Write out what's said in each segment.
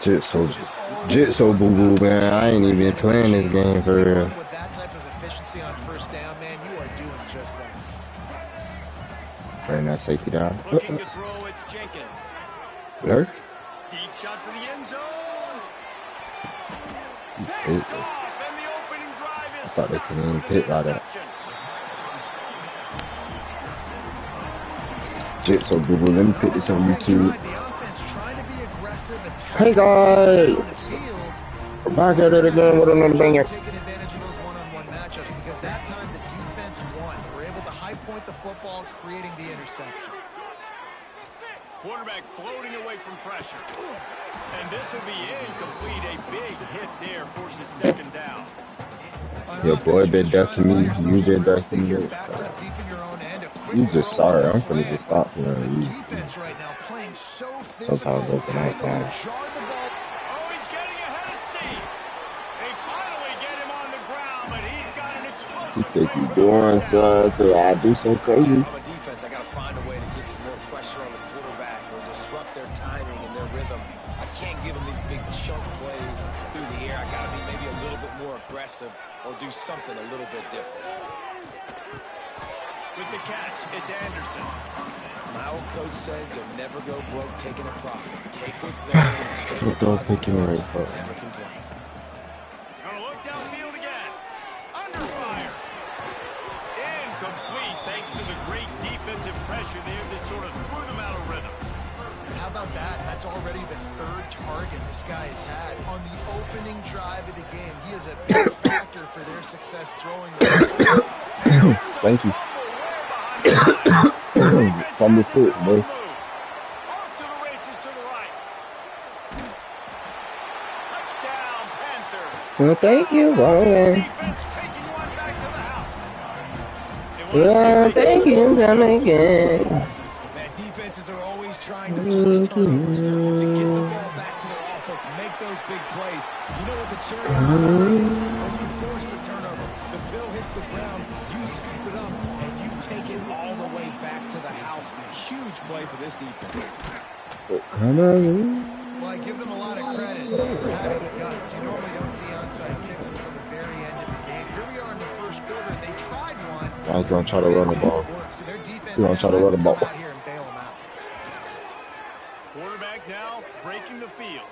Jitso boo boo, man. I ain't even playing this game for real. With that type of efficiency on first down, man, you are doing just that. Right now, safety down. Looking to throw, it's Jenkins. Blur? Deep shot for the end zone. I thought they couldn't even hit by that. Jitso boo boo, let me put this on YouTube. Hey guys! Back at it again with another banger. Taking advantage of those one-on-one matchups because that time the defense won. We're able to high point the football, creating the interception. Quarterback floating away from pressure. And this will be incomplete. A big hit there forces second down. Your boy been dusting me. You been dusting me. You just sorry. I'm finna just stop playing you. Sometimes open out time. Oh, he's getting ahead of steam. They finally get him on the ground, but he's got an explosive. You think you doing son till I do so crazy? On defense, I got to find a way to get some more pressure on the quarterback or disrupt their timing and their rhythm. I can't give them these big chunk plays through the air. I got to be maybe a little bit more aggressive or do something a little bit different. With the catch, it's Anderson. My old coach said you'll never go broke taking a profit. Take what's there. Don't take it right, but Never complain. Gonna look downfield again. Under fire. Incomplete thanks to the great defensive pressure there that sort of threw them out of rhythm. How about that? That's already the third target this guy has had on the opening drive of the game. He is a big factor for their success throwing the ball. thank you. From the foot, boy. Off to the races to the right. Touchdown, Panthers. Well, thank you, Rowan. Defense taking one back to the house. Well, thank you, come again. Man, defenses are always trying to force turnovers to get the ball back to their offense, make those big plays. You know what the cherry on the sundae is? When you force the turnover, the pill hits the ground, you scoop it up, and you take it all the way back to the house. Huge play for this defense. Come on. Well, I give them a lot of credit for having guts. You normally don't see onside kicks until the very end of the game. Here we are in the first quarter, and they tried one. I was going to try to run the ball. So their defense We're going to try to run the ball. out here and bail them out. Quarterback now breaking the field.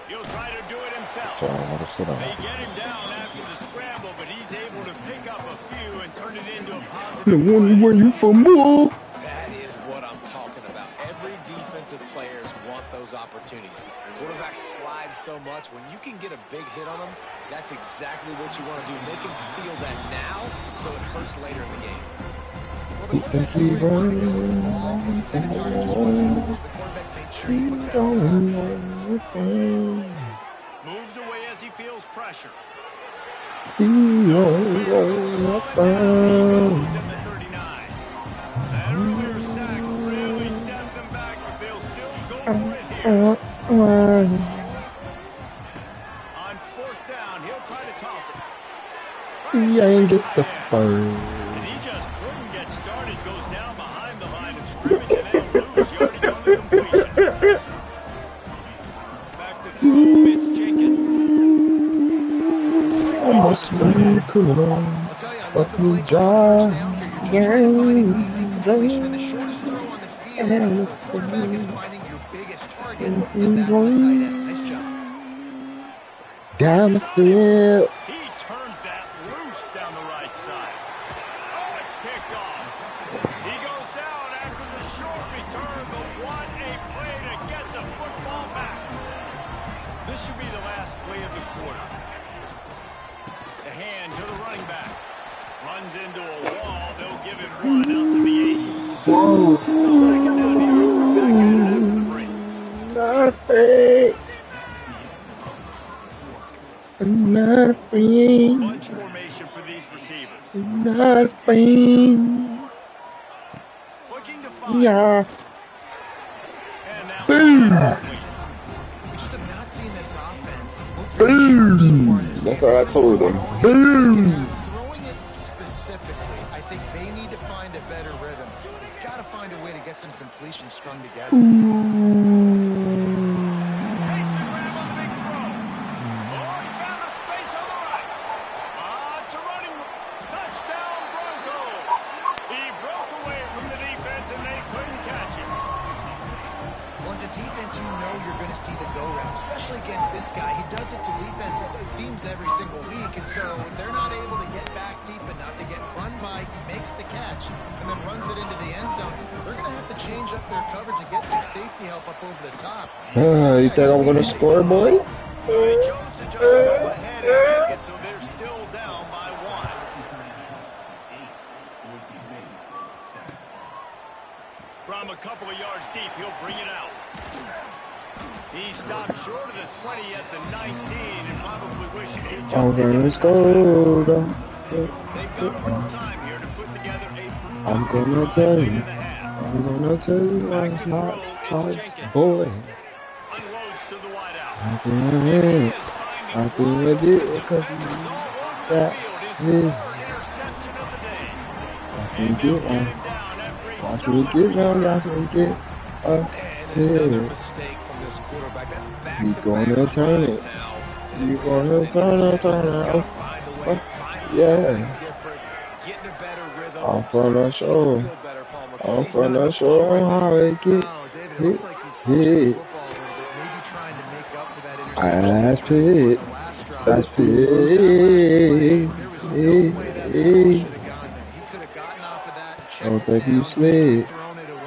He'll try to do it himself. So I want to sit They down. get him down after the scramble, but he's able to pick up a few and turn it into a positive play. Where you from, boy? That is what I'm talking about. Every defensive players want those opportunities. Quarterbacks slide so much. When you can get a big hit on them, that's exactly what you want to do. Make them feel that now so it hurts later in the game. Well, the quarterback knew he wanted to go to the ball. His intended target just wasn't open, so the quarterback made sure he put that on the Moves away as he feels pressure. Oh, He's in the 39. That earlier sack really set them back, but they'll still go for it here. On fourth down, he'll try to toss it. you ain't get the first. And he just couldn't get started. Goes down behind the line of scrimmage, and they'll lose yardage on the completion. Back to throw, it's Jenkins. Almost cool. I'll tell you, I love the play calling first down here. You're just trying to find an easy completion, and the shortest throw on the field, the quarterback is finding your biggest target, and that's the tight end. Nice job. Down the field. He turns that loose down the right side. Oh, it's picked off. He goes down after the short return, but what a play to get the football back. This should be the last play of the quarter. The hand to the running back. Runs into a wall. They'll give him one out to the 8. Whoa. So second down here. Back at it after the break. Nothing. Nothing. Bunch formation for these receivers. Nothing. Looking to find. Yeah. And now Boom. We just have not seen this offense look very sharp so far in this That's game. what I told them. Boom. Throwing it specifically, I think they need to find a better rhythm. They've got to find a way to get some completions strung together. Makes the grab on the you're going to see the go-round, especially against this guy. He does it to defenses, it seems, every single week, and so if they're not able to get back deep enough, they get run by, he makes the catch, and then runs it into the end zone. They're going to have to change up their coverage and get some safety help up over the top. You think I'm gonna score, boy? He chose to just go ahead and take it, so they're still down by 1. From a couple of yards deep, he'll bring it out. He stopped short of the 20 at the 19 and probably wishes he just Let's go. They've got a little time here to put together a I'm gonna tell you. and a half. I'm gonna tell you I'm not charged, boy. Unloads to the wideout. I'm gonna I'm gonna do it because that is I can get one. Watch me get one, watch me get Another mistake from this quarterback. That's back He's to gonna back turn it. He's gonna turn it. Yeah. I'm from the show. I'm from the show. How it get hit. That's it. That's it. Don't think you slid.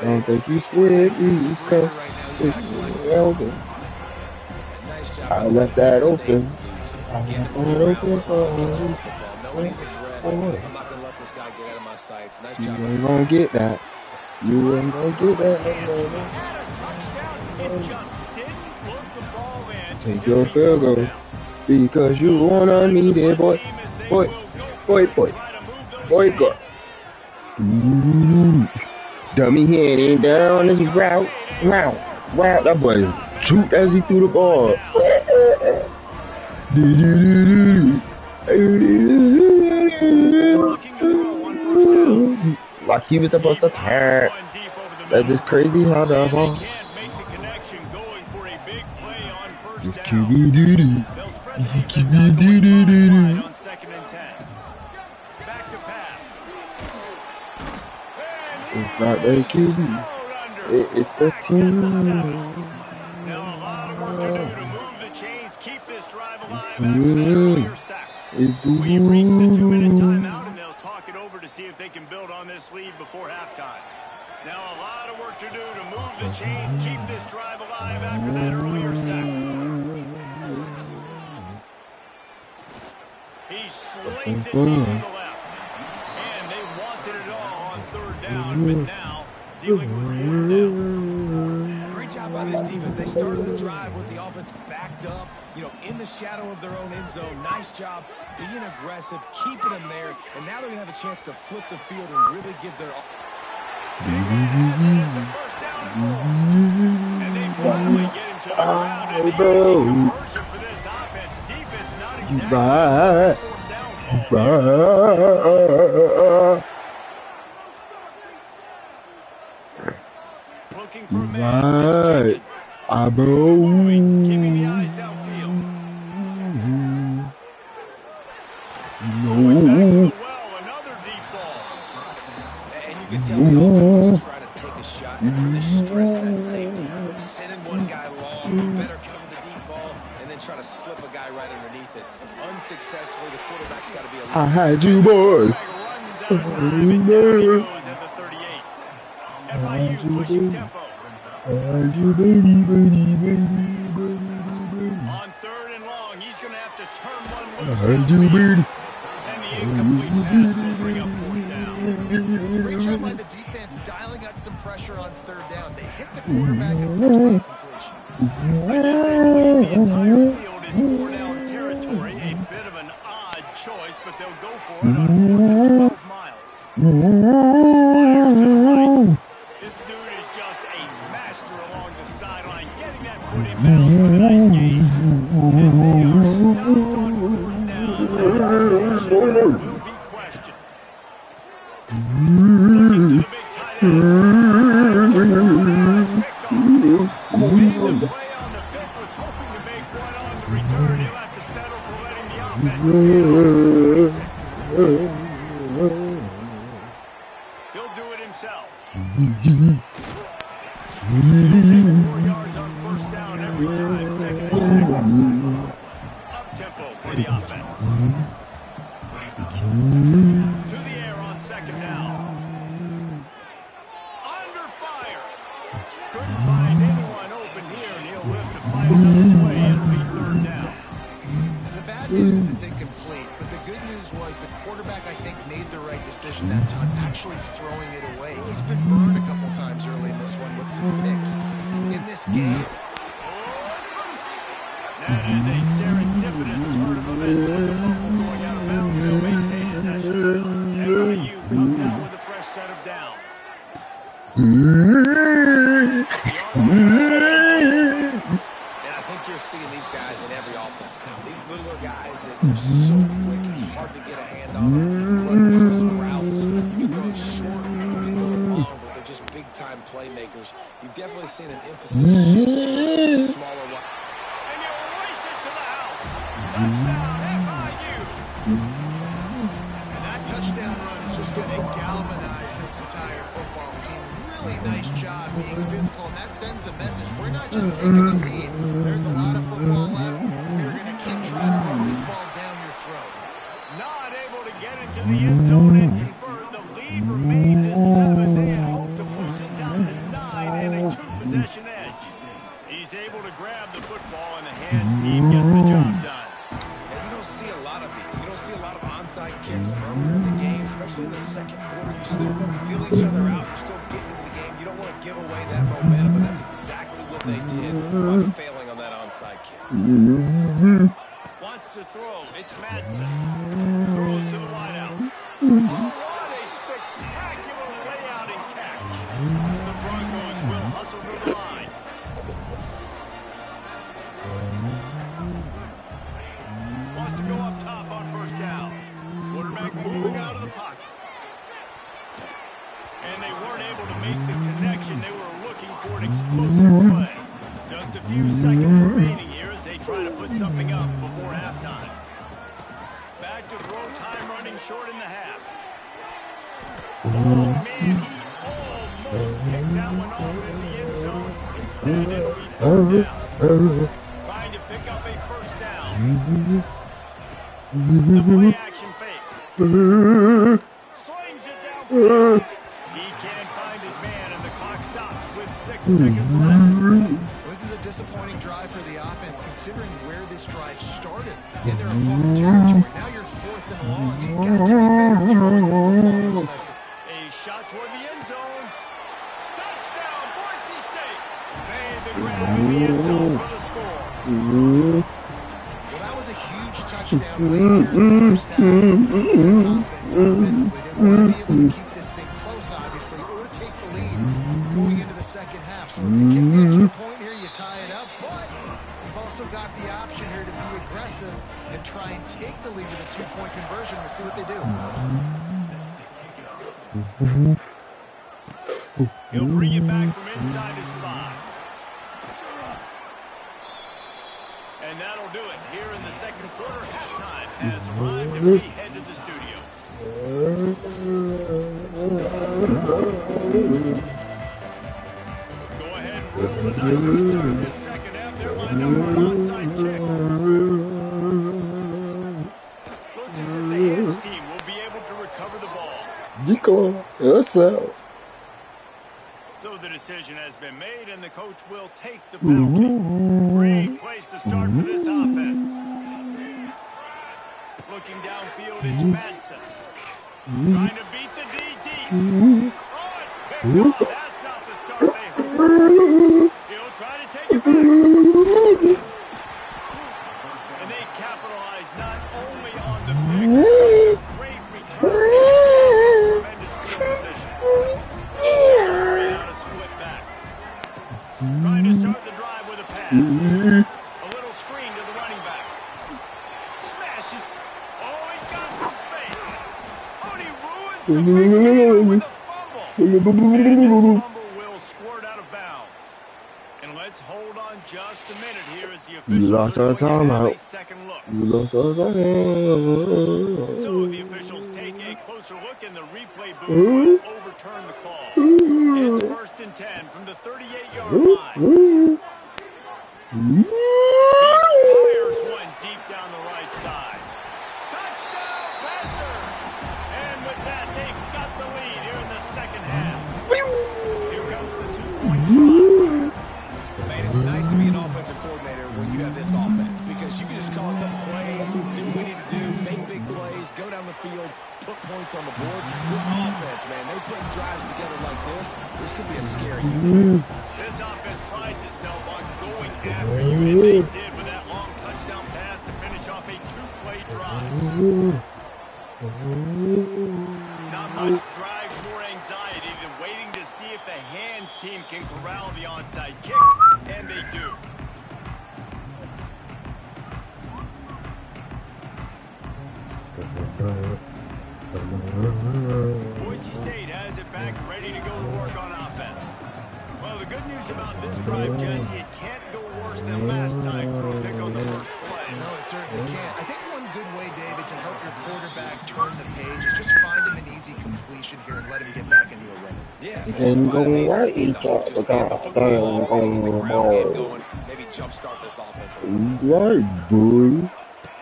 Don't think you slid. Because it's open. I left that open. I left that open for I'm not gonna let this guy get out of my sights. Nice job. You ain't gonna get that. You ain't gonna get that. Take your field goal. Because you wanna need it, boy. Boy. Go. Dummy heading down this route. That boy shoot as he threw the ball. Like he was supposed to turn. That's just crazy how the ball. It's QB duty. QB duty. It's not their QB. It's the team. Now a lot of work to do to move the chains, keep this drive alive after that earlier sack. We've reached the 2-minute timeout, and they'll talk it over to see if they can build on this lead before halftime. Now a lot of work to do to move the chains, keep this drive alive after that earlier sack. He slings it deep to the left. And they wanted it all on 3rd down, but now dealing with 4th down. Great job by this defense. They started the drive with the offense backed up, in the shadow of their own end zone. Nice job being aggressive, keeping them there, and now they're going to have a chance to flip the field and really give their all. It's a 1st down and they finally get him to the ground. An easy conversion for this offense. Defense not exactly 4th down. Looking for a man. Keeping the eyes downfield. Going back to the well, another deep ball. And you can tell the offense was trying to take a shot and really stress that safety. Sending one guy long, you better cover the deep ball, and then try to slip a guy right underneath it. Unsuccessfully, the quarterback's got to be a little... I had you, boy. Runs out of time, and there he goes at the 38. FIU pushing tempo. On 3rd and long, he's going to have to turn one loose. And the incomplete pass will bring up 4th down. Great job by the defense dialing out some pressure on 3rd down. They hit the quarterback and forced the incompletion. I guess they believe the entire field is 4-down territory. A bit of an odd choice, but they'll go for it on 4th and 12 miles. Fires to the right. This dude is just a master along the sideline, getting that foot in bounds with a nice gain. And they are stopped on 4th down. Their decision will be questioned. Looking to the big tight end. Made the play on the pick, was hoping to make one on the return. He'll have to settle for letting the offense. He'll do it himself. 4 yards on 1st down. every time, second and 6. Up-tempo for the offense. To the air on second down. Under fire. Couldn't find anyone open here, and he'll live to fight another play. It'll be third down. The bad news is it's incomplete, but the good news was the quarterback, I think, made the right decision that time, actually throwing it away. He's been burned a couple times early in this one with some picks. In this game, that is a serendipitous turn of events with the fumble going out of bounds. They'll maintain possession. FIU comes out with a fresh set of downs. And I think you're seeing these guys in every offense now. These littler guys that are so quick, it's hard to get a hand on them. You can run crisp routes. You can throw it short. You can throw it long, but they're just big-time playmakers. You've definitely seen an emphasis shift towards smaller ones. And you race it to the house. Touchdown, FIU. and that touchdown run is just going to galvanize this entire football team. Really nice job being physical, and that sends a message. We're not just taking the lead. There's a lot of football left. We're going to keep trying to run this ball down your throat. Not able to get into the end zone and convert. The lead remains at 7. They had hoped to push this out to 9 and a 2-possession edge. He's able to grab the football in the hands. Steve gets the job done. And you don't see a lot of these. You don't see a lot of onside kicks earlier in the game, especially in the second quarter. You still feel each other out. You're still getting into the game. You don't want to give away that momentum, and that's exactly what they did by failing on that onside kick. Wants to throw. It's Madsen. Throws to the wideout. Oh, what a spectacular layout and catch. The Broncos will hustle to the line. Wants to go up top on first down. Quarterback moving out of the pocket. And they weren't able to make the connection. They were looking for an explosive play. Just a few seconds remaining here as they try to put something up before halftime. Back to throw, time running short in the half. Oh, man, he almost picked that one off in the end zone. Instead, it'll be third down. Trying to pick up a first down. The play action fake. Slings it down. He can't find his man, and the clock stops with 6 seconds left. This is a disappointing drive for the offense, considering where this drive started in their opponent territory. Now you're 4th and long. You've got to be better throwing the football. A shot toward the end zone. Touchdown, Boise State. Made the grab in the end zone for the score. Well, that was a huge touchdown late here in the first half. Offensively, they want to be able to keep this thing close, obviously, or take the lead going into the second half. So if you can get to a point here, you tie it up, but you've also got the option here to be aggressive and try and take the lead with a 2-point conversion. We'll see what they do. He'll bring it back from inside his 5. And that'll do it here in the second quarter. Halftime has arrived, and we head to the studio. Go ahead and roll the dice to start this second half. They're lined up for an onside kick. Looks as if the hands team will be able to recover the ball. Nico, what's up? So the decision has been made, and the coach will take the penalty. Great place to start for this offense. Looking downfield, it's Madsen. Trying to beat the DD. Oh, it's picked off. That's not the start they hoped. He'll try to take it back. And they capitalize not only on the pick, but a great return. Tremendous field position. Out of split backs. Trying to start the drive with a pass. A little screen to the running back. Smashes. Oh, he's got some space. Oh, and he ruins the big deal with a fumble. And this fumble will squirt out of bounds. And let's hold on just a minute here as the officials are going to have a second look. So the officials take a closer look, and the replay booth will overturn the call. It's 1st and 10 from the 38-yard line. He fires one deep down the right side. Touchdown, Panthers! And with that, they've got the lead here in the second half. Here comes the 2-point try. Man, it's nice to be an offensive coordinator when you have this offense because you can just call a couple plays, do what we need to do, make big plays, go down the field, put points on the board. This offense, man, they put drives together like this. This could be a scary unit. This offense prides itself on going after you, and they did with that long touchdown pass to finish off a 2-play drive. Not much drives or anxiety than waiting to see if the hands team can corral the onside kick, and they do. Boise State has it back, ready to go to work on offense. Well, the good news about this drive, Jesse, it can't go worse than last time for a pick on the first play. No, it certainly can't. I think one good way, David, to help your quarterback turn the page is just find him an easy completion here and let him get back into a rhythm. Yeah. Then go right into the going, maybe jumpstart this offense a little bit. right, buddy.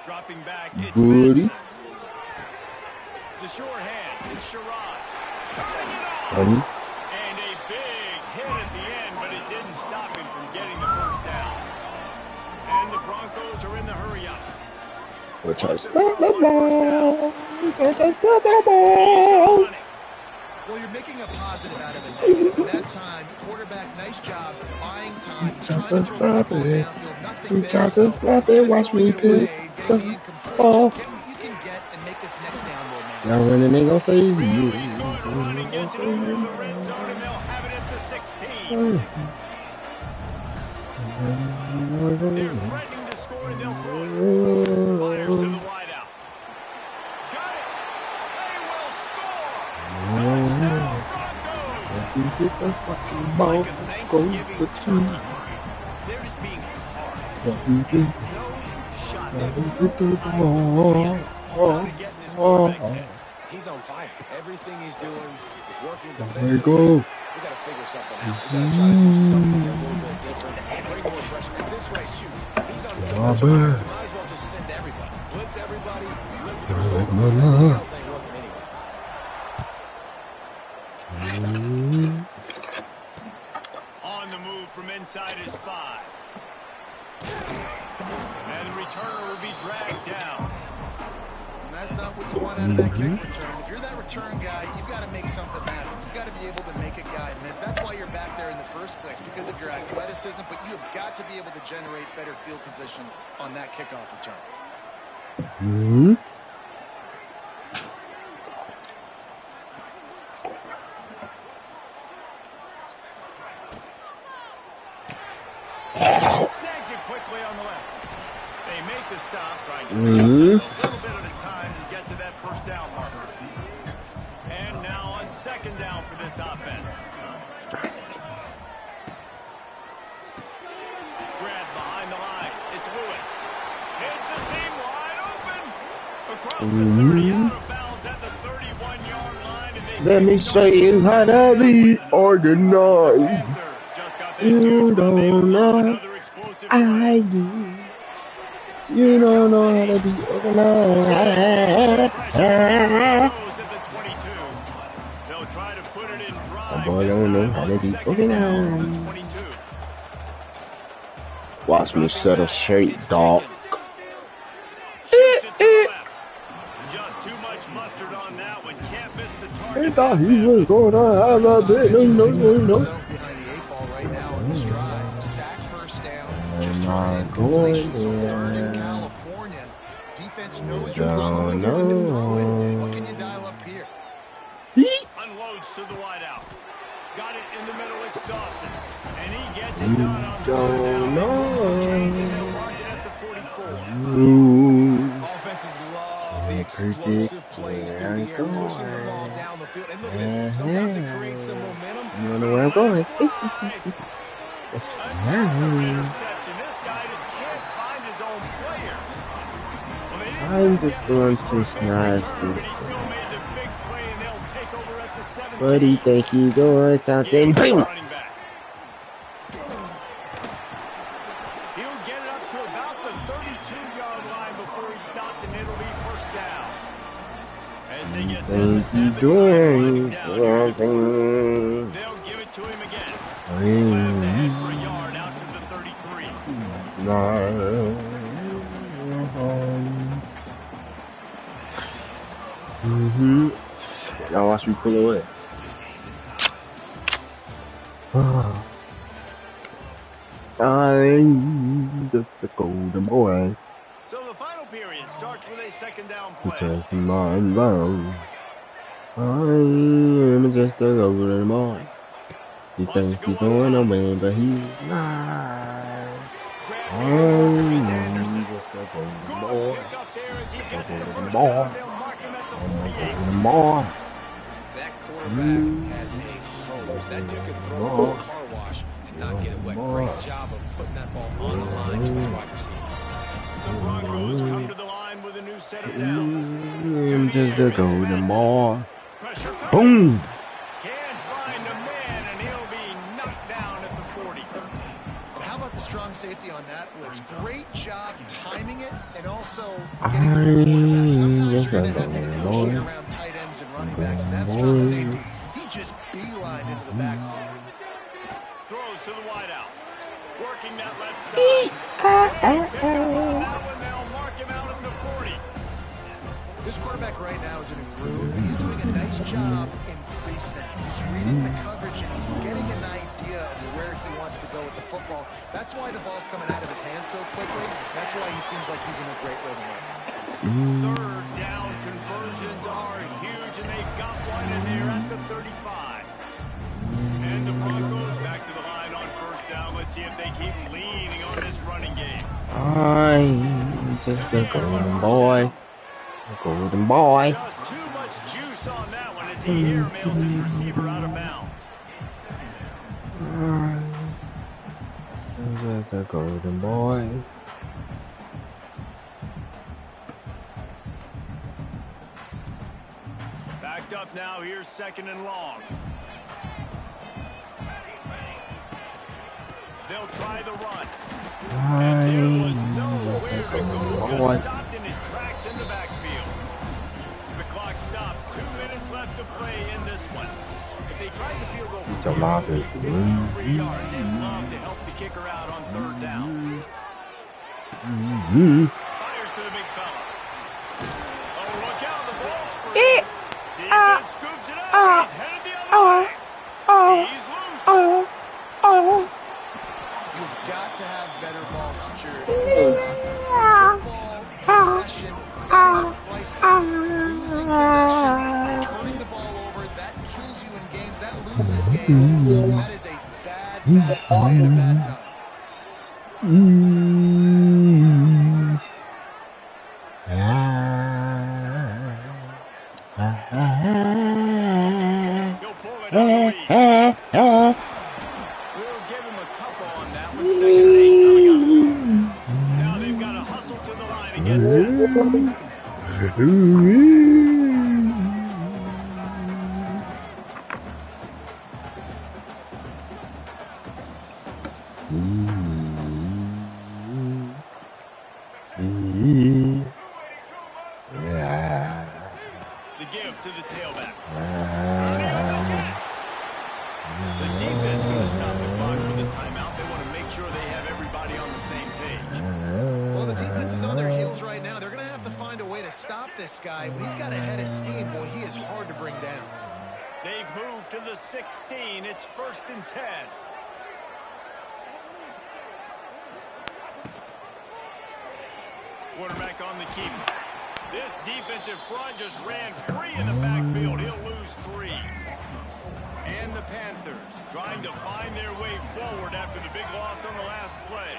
Dropping back, it's Buddy. Benson. The short hand, it's Sherrod. Turning it on. And a big hit at the end, but it didn't stop him from getting the first down. And the Broncos are in the hurry-up. Which I stop the ball. Well, you're making a positive out of it, David. In that time, quarterback, nice job buying time. He's trying to throw the football downfield. Nothing better. Watch me pick the ball. Get what you can get and make this next down more manageable. Y'all running ain't gonna say Really good run. He gets it over the red zone, and they'll have it at the 16. They're threatening to score, and they'll throw it. Fires to the wideout. Got it. They will score. Touchdown, Broncos. Like a Thanksgiving turkey. They're just being carved. No shot. They have no idea how to get in this quarterback's head. He's on fire. Everything he's doing is working There defensively. you go. We got to figure something out. We got to try to do something a little bit different. Bring more pressure. At this rate, shoot. He's on so much fire. You might as well just send everybody. Blitz everybody. Look for the results. Because everything else ain't working anyways. On the move from inside his 5. And the returner will be dragged down. And that's not what you want out of that kick return. If you're that return guy, you've got to make something happen. You've got to be able to make a guy miss. That's why you're back there in the first place, because of your athleticism, but you have got to be able to generate better field position on that kickoff return. Snags it quickly on the left. They make the stop, trying to bring up just a little bit at a time to get to that first down marker. And now on second down for this offense. Grab behind the line. It's Lewis. Hits a seam wide open. Across the 30, out of bounds at the 31-yard line. And Let me say it how to be organized. Panthers just got that You huge run. They don't love know. another explosive I drive. do. You don't know how to be organized. They'll try to put it in drive. Oh boy, I don't know how to be organized. Watch me set a shape, dog. Shoots it to the left. Just too much mustard on that one. Can't miss the I target. thought he was gonna have a bit. No. Themselves behind the 8 ball right now in this drive. Sacked first down. Just throwing incompletion so far in California. Defense knows you're probably going to throw it. What can you dial up here? Unloads to the wideout. Got it in the middle. It's Dawson. And he gets it done on third down. Changing their market at the 44. Offenses love the explosive plays through the air, pushing the ball down the field. And look at this. Sometimes it creates some momentum. You know where I'm going. Another interception. This guy just can't find his own players. Well, they didn't I'm get just the going first to on the snide return, but he still made the big play, and they'll take over at the 17. Buddy, think you doing something? Here's the Boom! running back. He'll get it up to about the 32-yard line before he stopped, and it'll be first down. As they get set to snap it, they'll give it to him again. He's left ahead for a yard out to the 33. Now watch me pull away. I'm just a golden boy. So the final period starts with a second down play. Just my love. I'm just a golden boy. He thinks he's going to win, but he's not. I'm just a golden boy. Golden boy. Golden boy. That quarterback has a hose. That dude could throw it to a car wash and not get it wet. Great job of putting that ball on the line to his wide receiver. The Broncos come to the line with a new set of downs. I'm just a golden boy. Pressure coming. Boom! Can't find a man, and he'll be knocked down at the 40. But how about the strong safety on that blitz? Great job timing it and also getting to the quarterback. Sometimes you're going to have to negotiate around tight ends and running backs, and that strong safety, he just beelined into the backfield. Throws to the wideout. Working that left side. Picked up on that one. They'll mark him out at the 40. This quarterback right now is in a groove. He's doing a nice job in pre-snap. He's reading the coverage and he's getting an idea of where he wants to go with the football. That's why the ball's coming out of his hands so quickly. That's why he seems like he's in a great rhythm right now. Third down conversions are huge, and they've got one in there at the 35. And the Broncos back to the line on first down. Let's see if they keep leaning on this running game. I'm just a golden boy. A golden boy. Just too much juice on that one as he airmails his receiver out of bounds. I'm just a golden boy. Backed up now. Here's second and long. They'll try the run. And there was nowhere to go. Just stopped in his tracks in the backfield. The clock stopped. 2 minutes left to play in this one. If they tried the field goal from 53 yards, they'd love to help the kicker out on third down. Fires to the big fella. Oh, look out. The ball's free. Defense scoops it up. He's headed the other way. He's loose. You've got to have better ball security on offense. Football, possession, that is priceless. Losing possession, turning the ball over, that kills you in games. That loses games. That is a bad play at a bad time. He'll pull it out of the lead. We'll give him a couple on that one. Second and 8 coming up. Now they've got to hustle to the line and get set. The give to the tailback. The defense going to stop the clock with a timeout. They want to make sure they have everybody on the same page. Well, the defense is on their heels right now. They're going to have to find a way to stop this guy. When he's got a head of steam, boy, he is hard to bring down. They've moved to the 16. It's 1st and 10. Quarterback on the keeper. This defensive front just ran free in the backfield. He'll lose 3. And the Panthers trying to find their way forward after the big loss on the last play.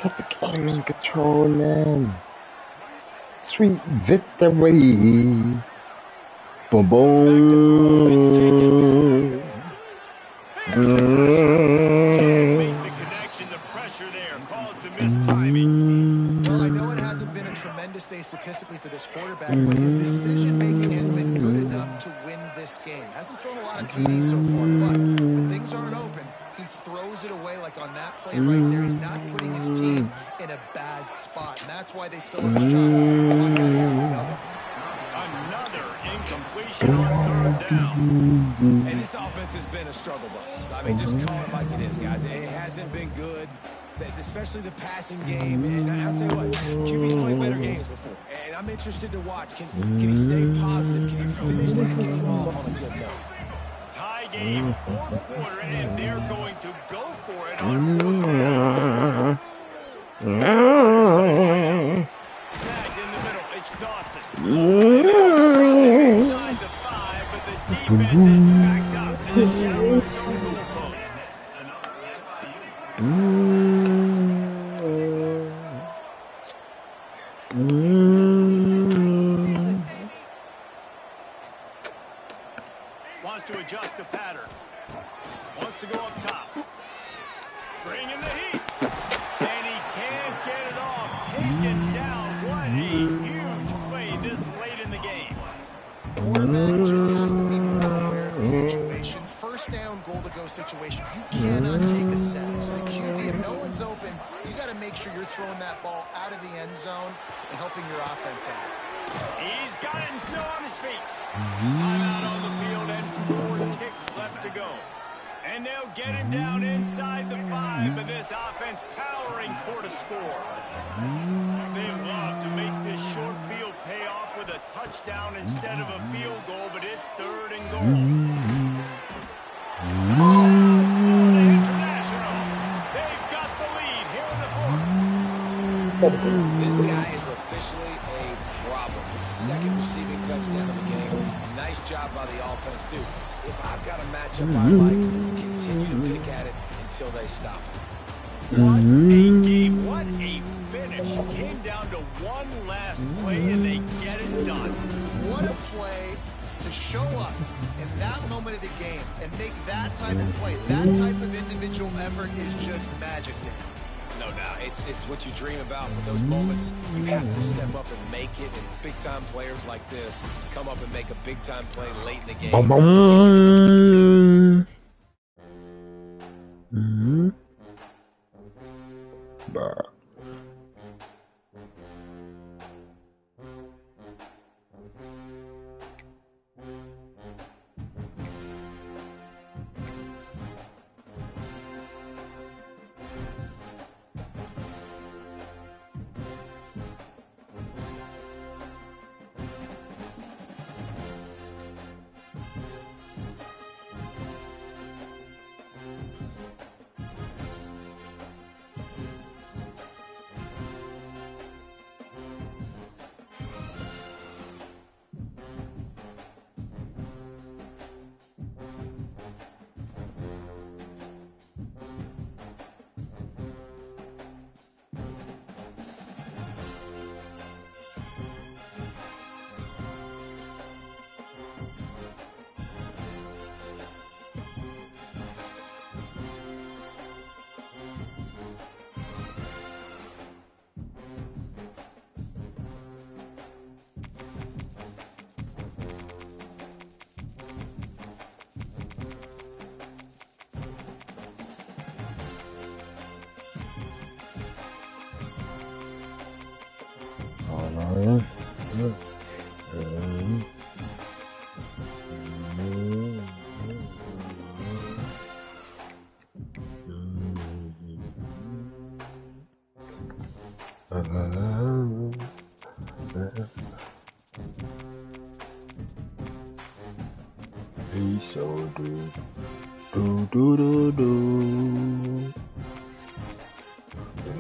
Got the game in control, man. Sweet victory. Boom, boom. The connection, the pressure there caused the mistiming. Well, I know it hasn't been a tremendous day statistically for this quarterback, but his decision-making has been good enough to win this game. Hasn't thrown a lot of TDs so far, but when things aren't open, he throws it away like on that play right there, he's not putting his team in a bad spot, and that's why they still have a shot. Another incompletion on third down. And this offense has been a struggle bus. I mean, just call it like it is, guys. It hasn't been good, especially the passing game. And I'll tell you what, QB's played better games before. And I'm interested to watch. Can he stay positive? Can he finish this game off on a good note? Tie game, fourth quarter, and they're going to go for it on fourth down. Snagged in the middle. It's Dawson. Inside the 5, but the defense is backed up, and the Shamrocks are on goalpost. Wants to adjust the pattern. Wants to go up top. Bring in the heat. And he can't get it off. Taken down. What a huge play this late in the game. Quarterback just has to be more aware of the situation. First down, goal to go situation. You cannot take a sack. So the QB, if no one's open, you got to make sure you're throwing that ball out of the end zone and helping your offense out. He's got it and still on his feet. I'm out on the field and 4 ticks left to go. And they'll get him down inside the 5, but this offense powering toward a score. They love to make this short field pay off with a touchdown instead of a field goal, but it's third and goal. Florida International. They've got the lead here in the fourth. This guy is officially a problem. His second receiving touchdown of the game. Nice job by the offense, too. If I've got a matchup I like, continue to pick at it until they stop. What a game. What a finish. Came down to one last play, and they get it done. What a play to show up in that moment of the game and make that type of play. That type of individual effort is just magic, Dan. No doubt. It's what you dream about with those moments. You have to step up and make it, and big-time players like this come up and make a big-time play late in the game.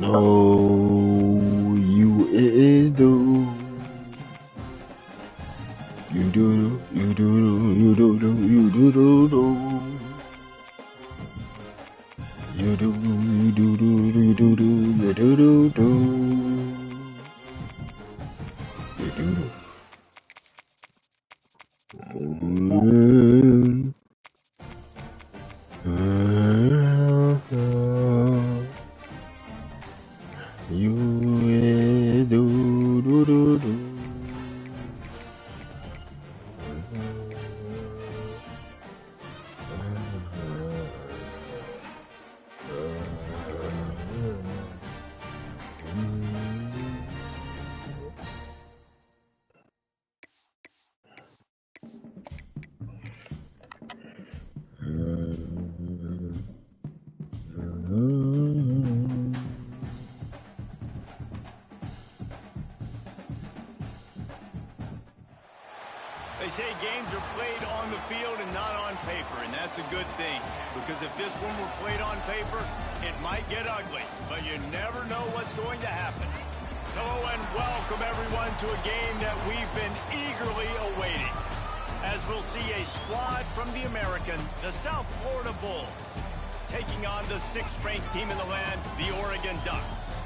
No, you is do. You do, you do, you do, you do, do. You do, you do, you do, you do, do. You do. You do, do, do, do. They say games are played on the field and not on paper, and that's a good thing. Because if this one were played on paper, it might get ugly. But you never know what's going to happen. Hello and welcome, everyone, to a game that we've been eagerly awaiting. As we'll see a squad from the American, the South Florida Bulls, taking on the 6th-ranked team in the land, the Oregon Ducks.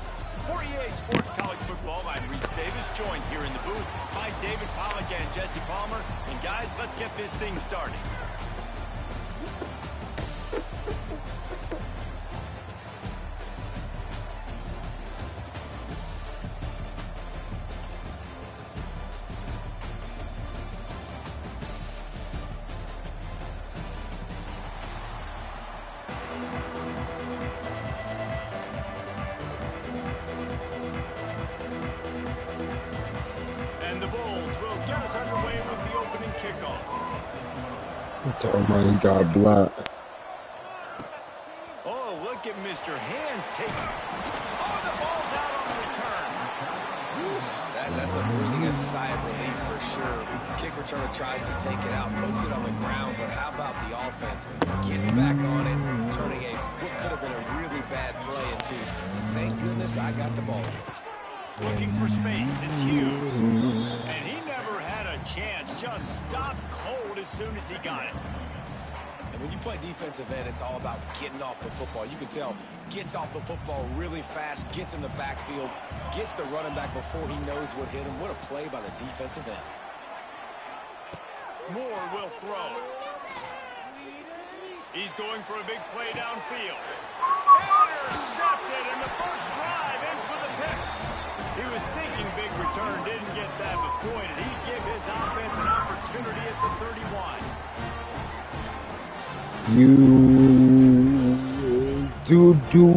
For EA Sports College Football, I'm Reese Davis, joined here in the booth by David Pollack and Jesse Palmer. And guys, let's get this thing started. Oh my God, block. Oh, look at Mr. Hands taking. Oh, the ball's out on the return. That's a breathing a sigh of relief for sure. Kick returner tries to take it out, puts it on the ground, but how about the offense getting back on it, turning what could have been a really bad play into, thank goodness I got the ball. Looking for space, it's Hughes. And he never had a chance, just stopped cold as soon as he got it. And when you play defensive end, it's all about getting off the football. You can tell, gets off the football really fast, gets in the backfield, gets the running back before he knows what hit him. What a play by the defensive end. Moore will throw. He's going for a big play downfield. Intercepted, and the first drive ends with a pick. He was thinking big return, didn't get that, but boy, did he give his offense an opportunity at the 31. You do.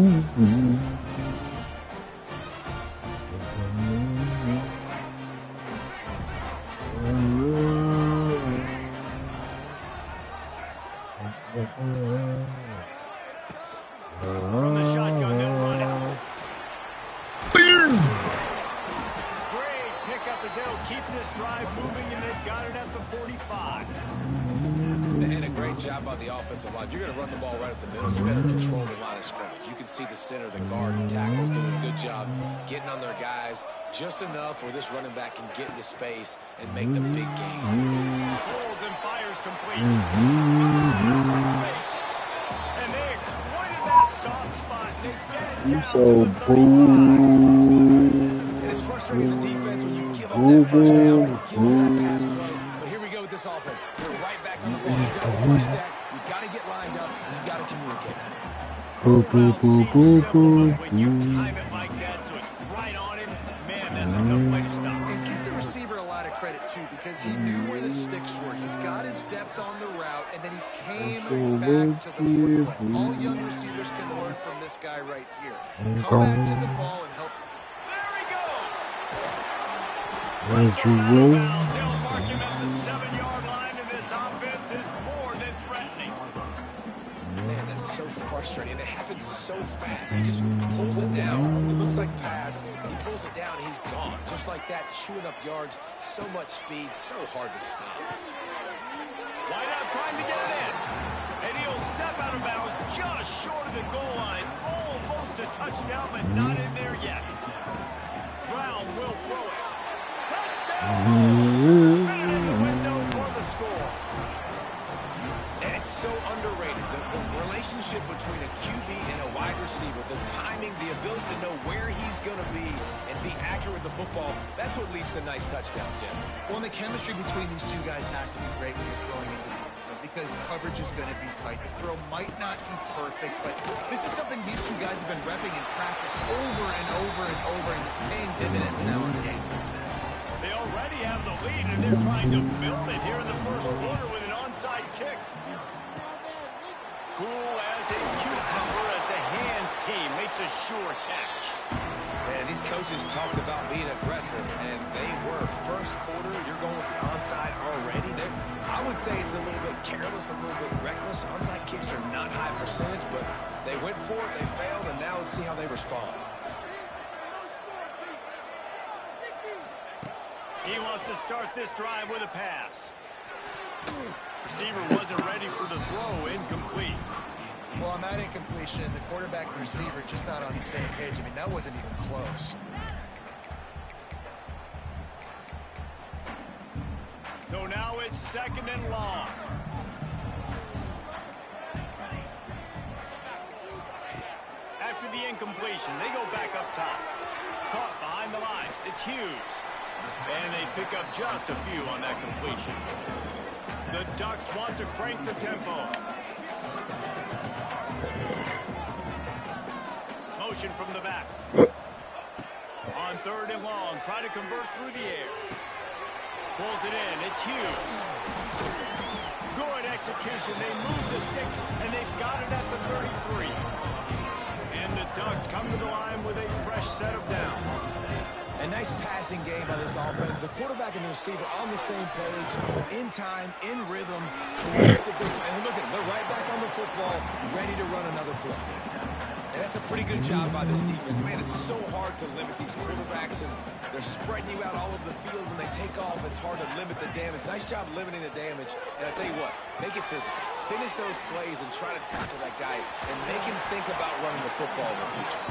From the shotgun, they'll run it. Great pickup as they'll keep this drive moving, and they've got it at the 45. And a great job by the offensive line. If you're going to run the ball right up the middle, you better control the line of scrimmage. You can see the center, the guard, and tackles doing a good job getting on their guys just enough where this running back can get into space and make the big game. Pulls and fires complete. And they exploited that soft spot. They get it You down so to the 35. And it's frustrating as a defense when you give up that first down, give up that pass play. But here we go with this offense. They're right back on the ball. You got to flush that. You got to get lined up, and you got to communicate. Boo, boo, boo, boo, boo. When you time it like that, so it's right on him, man, that's a tough way to stop. And give the receiver a lot of credit, too, because he knew where the sticks were. He got his depth on the route, and then he came back to the football. All young receivers can learn from this guy right here. Come back to the ball and help. There he goes. As you roll. They'll mark him at the 7-yard line, and this offense is more than threatening. Man, that's so frustrating. It happens so fast. He just pulls it down. It looks like pass. He pulls it down, and he's gone. Just like that, chewing up yards. So much speed, so hard to stop. Wide out trying to get it in. And he'll step out of bounds just short of the goal line. Almost a touchdown, but not in there yet. Brown will throw it. Touchdown! Fit in the window for the score. And it's so underrated. The relationship between a QB and a wide receiver, the timing, the ability to know where he's going to be and be accurate with the football, that's what leads to nice touchdowns, Jesse. Well, and the chemistry between these two guys has to be great when you're throwing into the end zone because coverage is going to be tight. The throw might not be perfect, but this is something these two guys have been repping in practice over and over and over, and it's paying dividends now in the game. They already have the lead, and they're trying to build it here in the first quarter with an onside kick. Cool as a cucumber as the Hands team makes a sure catch. Man, these coaches talked about being aggressive, and they were. First quarter, you're going with the onside already. I would say it's a little bit careless, a little bit reckless. Onside kicks are not high percentage, but they went for it, they failed, and now let's see how they respond. He wants to start this drive with a pass. Receiver wasn't ready for the throw. Incomplete. Well, on that incompletion, the quarterback and receiver just not on the same page. I mean, that wasn't even close. So now it's 2nd and long. After the incompletion, they go back up top. Caught behind the line. It's Hughes. And they pick up just a few on that completion. The Ducks want to crank the tempo. Motion from the back. On 3rd and long, try to convert through the air. Pulls it in. It's Hughes. Good execution. They move the sticks, and they've got it at the 33. And the Ducks come to the line with a fresh set of downs. A nice passing game by this offense. The quarterback and the receiver on the same page, in time, in rhythm. Creates the big play. And look at them. They're right back on the football, ready to run another play. And that's a pretty good job by this defense. Man, it's so hard to limit these quarterbacks, and they're spreading you out all over the field. When they take off, it's hard to limit the damage. Nice job limiting the damage. And I tell you what, make it physical. Finish those plays and try to tackle that guy and make him think about running the football in the future.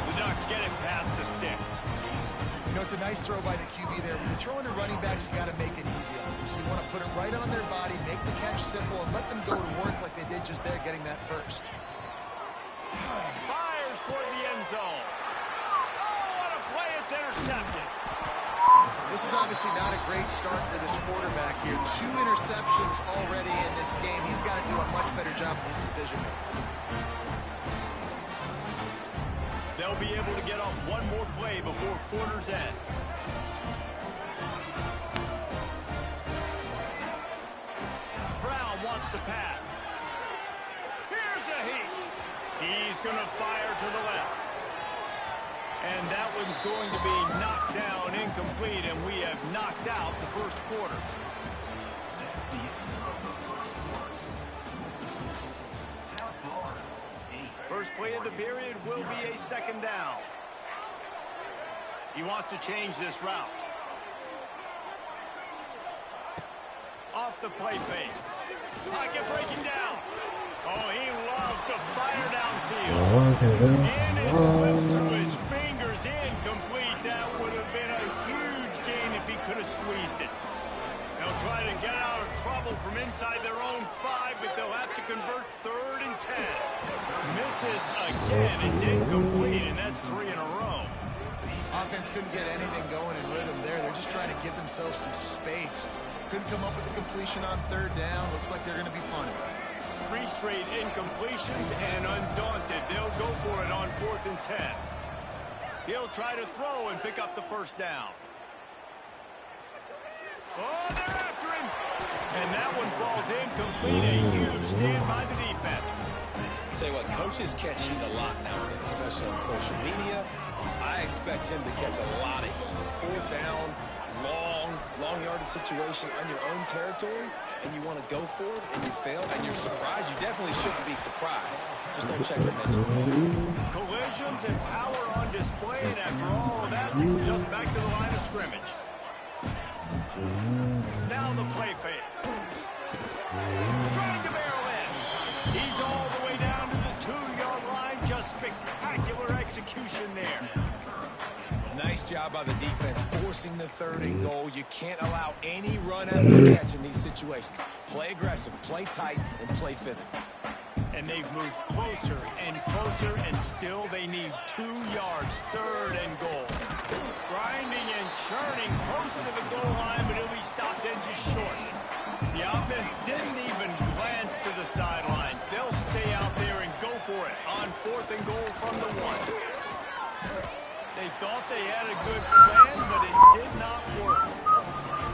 The Ducks get it past the sticks. You know, it's a nice throw by the QB there. When you're throwing to running backs, you got to make it easy on them. So you want to put it right on their body, make the catch simple, and let them go to work like they did just there, getting that first. Fires toward the end zone. Oh, what a play. It's intercepted. This is obviously not a great start for this quarterback here. 2 interceptions already in this game. He's got to do a much better job with his decision making. They'll be able to get off one more play before quarter's end. Brown wants to pass. Here's a heat. He's going to fire to the left. And that one's going to be knocked down incomplete, and we have knocked out the first quarter. First play of the period will be a 2nd down. He wants to change this route. Off the play fake. Pocket breaking down. Oh, he loves to fire downfield. And it slips through his fingers. Incomplete. That would have been a huge gain if he could have squeezed it. They'll try to get out of trouble from inside their own 5, but they'll have to convert 3rd and 10. Misses again. It's incomplete, and that's 3 in a row. Offense couldn't get anything going in rhythm there. They're just trying to give themselves some space. Couldn't come up with a completion on 3rd down. Looks like they're going to be punting. 3 straight incompletions, and undaunted, they'll go for it on 4th and 10. He'll try to throw and pick up the first down. Oh, they're after him. And that one falls incomplete. A huge stand by the defense. I'll tell you what, coaches catch heat a lot nowadays, especially on social media. I expect him to catch a lot of heat. 4th down, long yardage situation on your own territory, and you want to go for it, and you fail, and you're surprised. You definitely shouldn't be surprised. Just don't check your mentions. Collisions and power on display, and after all of that, just back to the line of scrimmage. Now the play fake. Trying to barrel in. He's all the way down to the 2-yard line. Just spectacular execution there. Nice job by the defense, forcing the 3rd and goal. You can't allow any run after catch in these situations. Play aggressive, play tight, and play physical. And they've moved closer and closer, and still they need 2 yards, 3rd and goal. Grinding and churning close to the goal line, but it'll be stopped in just short. The offense didn't even glance to the sidelines. They'll stay out there and go for it on 4th and goal from the 1. They thought they had a good plan, but it did not work.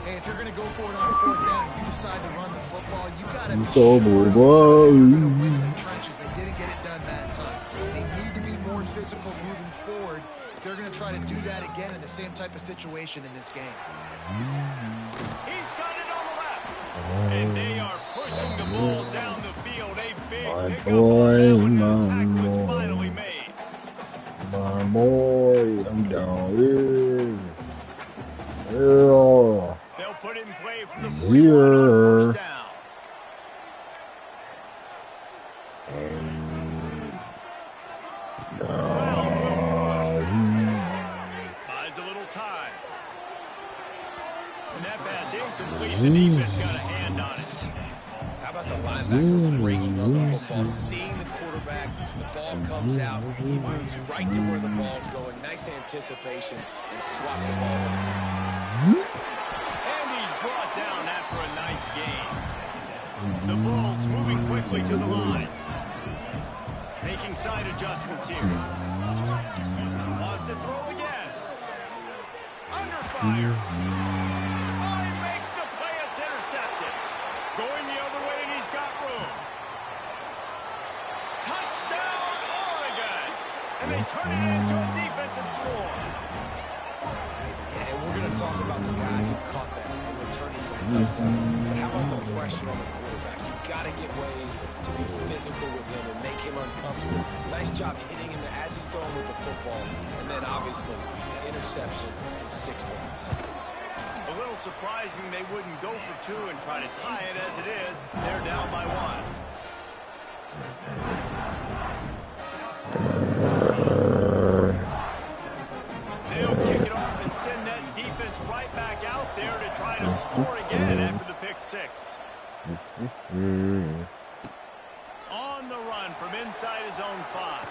Hey, if you're going to go for it on 4th down, you decide to run the football, you got to be So sure boy. you're going to win the trenches. They didn't get it done that time. They need to be more physical moving forward. They're going to try to do that again in the same type of situation in this game. He's got it on the left. And they are pushing the ball down the field. A big pickup on that when the tackle was finally made. My boy, I'm down here. Yeah. They'll put it in play from the 41 on 1st down. Buys a little time. And that pass incomplete. The defense got a hand on it. How about the linebacker breaking on the football, seeing the quarterback, the ball comes out, he moves right to where the ball's going. Nice anticipation and swats the ball to the ground. And he's brought down after a nice gain. The Bulls moving quickly to the line. Making side adjustments here. Lost to throw again. Under fire. Oh, he makes the play. It's intercepted. Going the other way, and he's got room. Touchdown, Oregon. And they turn it into a defensive score. Yeah, and we're going to talk about the guy who caught that and returned it for a touchdown. But how about the pressure on the quarterback? You've got to get ways to be physical with him and make him uncomfortable. Nice job hitting him as he's throwing with the football. And then, obviously, an interception and 6 points. A little surprising they wouldn't go for 2 and try to tie it as it is. They're down by 1. They'll kick it off and send that defense right back out there to try to score again after the pick 6. On the run from inside his own 5.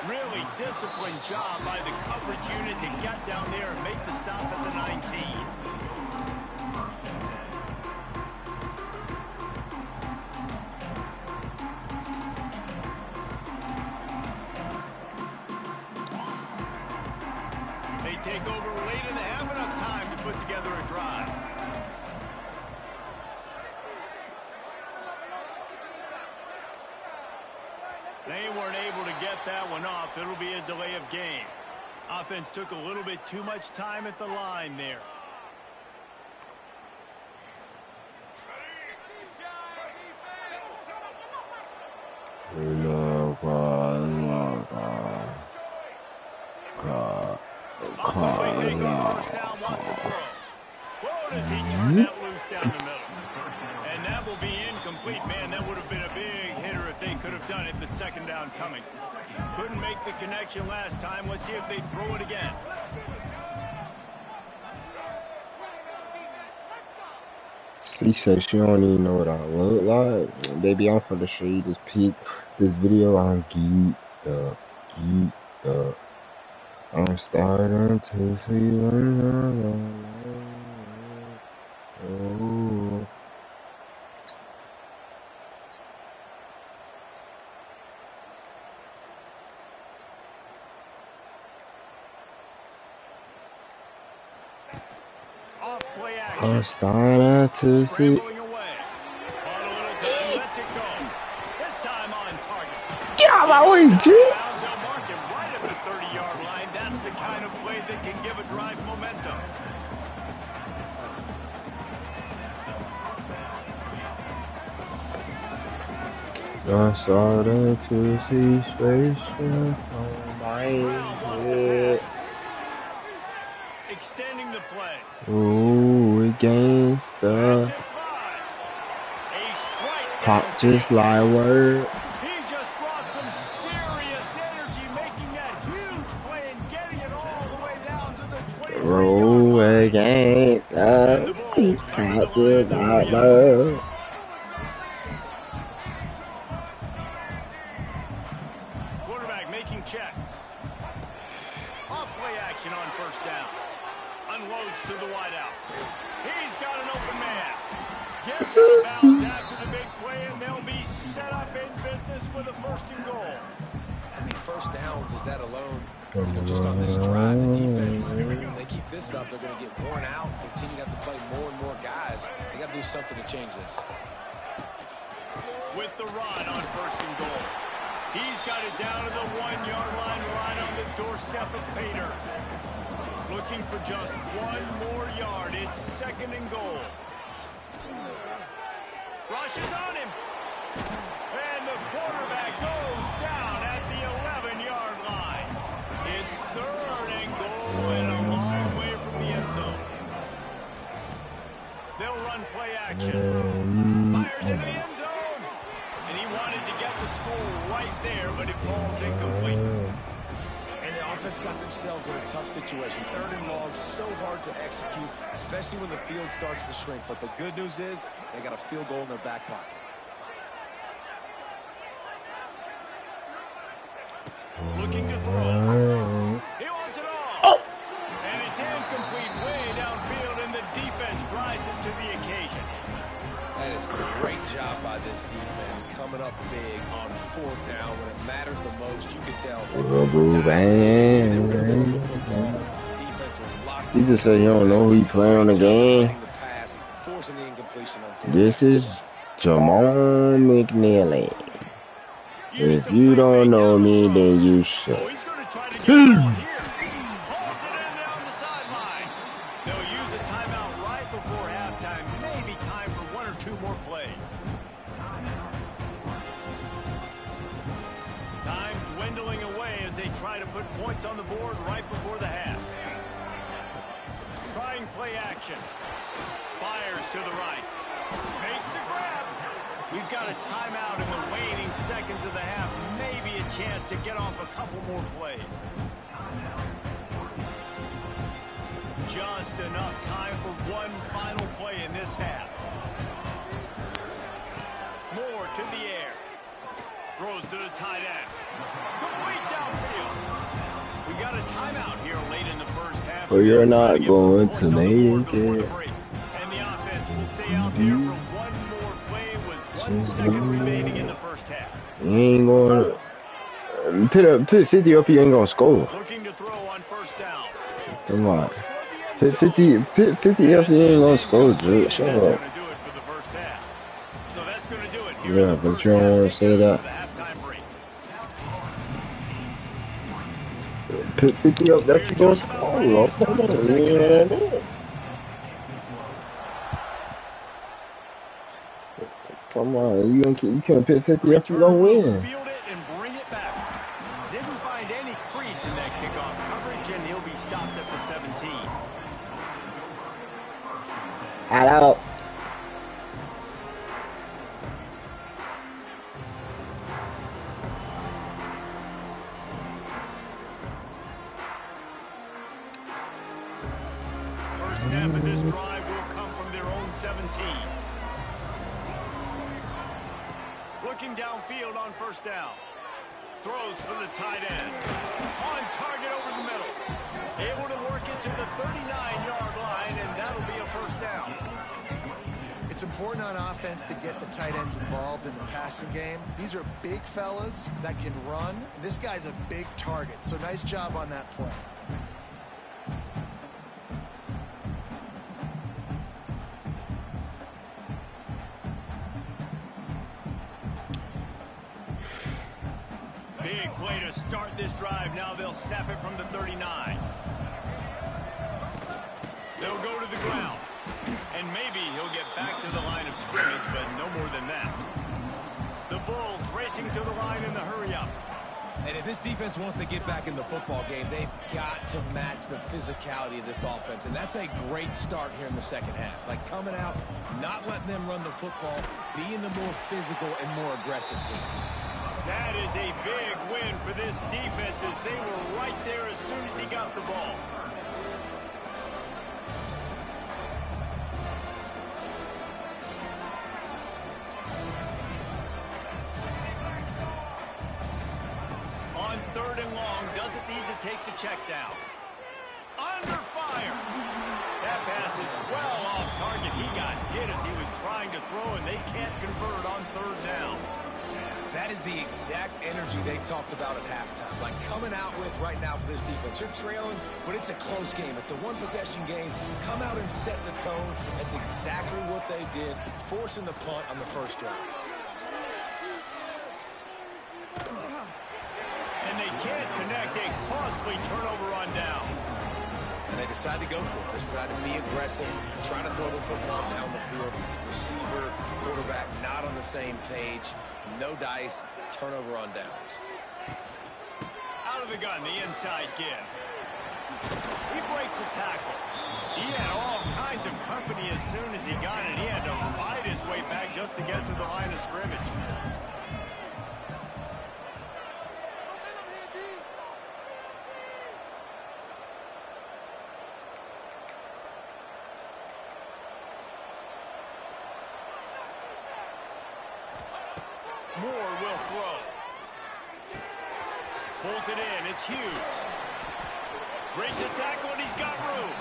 Really disciplined job by the coverage unit to get down there and make the stop at the 19. They take over late in the half, enough time to put together a drive. They weren't able to get that one off. It'll be a delay of game. Offense took a little bit too much time at the line there. First down, wants to throw. Whoa, does he turn that loose down the middle? And that will be incomplete. Man, that would have been a big hitter if they could have done it, but second down coming. Couldn't make the connection last time. Let's see if they throw it again. She said she don't even know what I look like. Baby, I'm for the shade. Just peek this video. I'm geeked up. I'm starting to see oh. Off play action. I'm starting to see. Scrambling away. On a little time, lets it go. This time on target. Get out of my way, G. They'll mark him right at the 30-yard line. That's the kind of play that can give a drive momentum. I started to see space on my head. Extending the play. Ooh, against the A strike pop down. just like word. He just brought some serious energy, making that huge play and getting it all the way down to the 23-yard Roll line. against the he's pop just like word. Quarterback making checks. Off play action on first down. Unloads to the wideout. He's got an open man. Gets out of bounds after the big play, and they'll be set up in business with a 1st and goal. How many first downs is that alone? Just on this drive, the defense, if they keep this up, they're going to get worn out, continue to have to play more and more guys. They got to do something to change this. With the run on 1st and goal. He's got it down to the 1-yard line, right on the doorstep of Pater. Looking for just 1 more yard. It's 2nd and goal. Rush is on him. And the quarterback goes down at the 11-yard line. It's 3rd and goal and a long way from the end zone. They'll run play action. Fires into the end zone. And he wanted to get the score right there, but it falls offense got themselves in a tough situation. 3rd and long, so hard to execute, especially when the field starts to shrink. But the good news is they got a field goal in their back pocket. Looking to throw. He wants it all. And it's incomplete way downfield, and the defense rises to the occasion. That is a great job by this defense, coming up big on 4th down when it matters the most. You can tell. Defense was locked You just say you don't know who you playing on the game. forcing the incompletion on This is Jamal McNeely. If you don't know me, then you should. He's going to try to get the ball here. Pulls it in down the sideline. They'll use a timeout right before halftime. Maybe time for 1 or 2 more plays. Time dwindling away as they try to put points on the board right before the half. Trying play action. Fires to the right. Makes the grab. We've got a timeout in the waning seconds of the half. Maybe a chance to get off a couple more plays. Just enough time for one final play in this half. Moore to the air. Throws to the tight end. Complete downfield. We got a timeout here late in the first half. Well, you're not going to make it. And the offense will stay out there for one more play with 1 second remaining in the first half. You ain't going to put 50 up, you ain't going to score. Looking to throw on 1st down. Come on. Put 50 up, you ain't going to score, dude. Shut up. That's going to do it for the first half. So that's going to do it here. Yeah, but you don't want to say that. Put 50 up, that's going to score. Yeah. Come on, you can't put 50 up, you don't win. Field it and bring it back. Didn't find any crease in that kickoff coverage, and he'll be stopped at the 17. Hello. First snap of this drive will come from their own 17. Looking downfield on 1st down. Throws for the tight end. On target over the middle. Able to work it to the 39-yard line, and that'll be a 1st down. It's important on offense to get the tight ends involved in the passing game. These are big fellas that can run. This guy's a big target, so nice job on that play. Big play to start this drive. Now they'll snap it from the 39. They'll go to the ground. And maybe he'll get back to the line of scrimmage, but no more than that. The Bulls racing to the line in the hurry-up. And if this defense wants to get back in the football game, they've got to match the physicality of this offense. And that's a great start here in the second half. Like coming out, not letting them run the football, being the more physical and more aggressive team. That is a big win for this defense as they were right there as soon as he got the ball. On 3rd and long, doesn't need to take the check down. Under fire. That pass is well off target. He got hit as he was trying to throw, and they can't convert on 3rd down. That is the exact energy they talked about at halftime. Like coming out with right now for this defense. You're trailing, but it's a close game. It's a one-possession game. Come out and set the tone. That's exactly what they did, forcing the punt on the first drive. And they can't connect a costly turnover on downs. And they decide to go for it. They decide to be aggressive, try to throw the football down the field. Receiver, quarterback, not on the same page. No dice, turnover on downs. Out of the gun, the inside give. He breaks a tackle. He had all kinds of company as soon as he got it. He had to fight his way back just to get to the line of scrimmage. will throw. Pulls it in. It's Hughes. Breaks the tackle, and he's got room.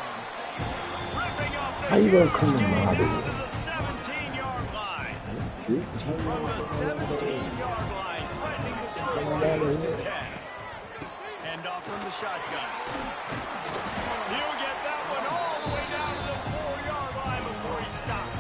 Ripping off the How you gonna Hughes come in gain my down to the 17-yard line. From the 17-yard line, threatening to score on 1st and 10. Hand off from the shotgun. He'll get that one all the way down to the 4-yard line before he stopped.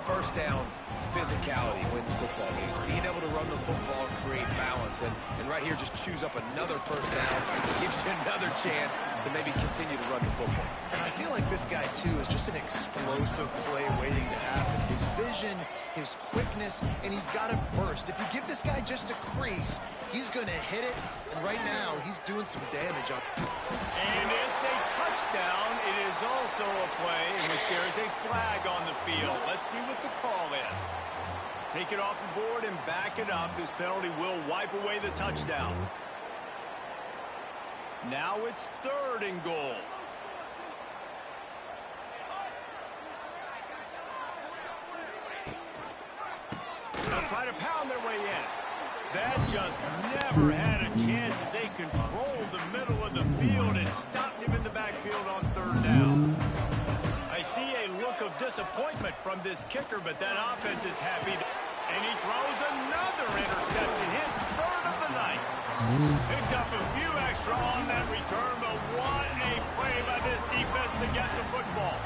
First down, physicality wins football games. Being able to run the football and create balance. And right here, just choose up another first down. Gives you another chance to maybe continue to run the football. And I feel like this guy, too, is just an explosive play waiting to happen. His vision, his quickness, and he's got a burst. If you give this guy just a crease, he's going to hit it. And right now, he's doing some damage on it. And it's a touchdown. It is also a play in which there is a flag on the field. Let's see what the call is. Take it off the board and back it up. This penalty will wipe away the touchdown. Now it's 3rd and goal. They'll try to pound their way in. That just never had a chance as they controlled the middle of the field and stopped him in the backfield on 3rd down. I see a look of disappointment from this kicker, but that offense is happy. And he throws another interception, his 3rd of the night. Picked up a few extra on that return, but what a play by this defense to get the football.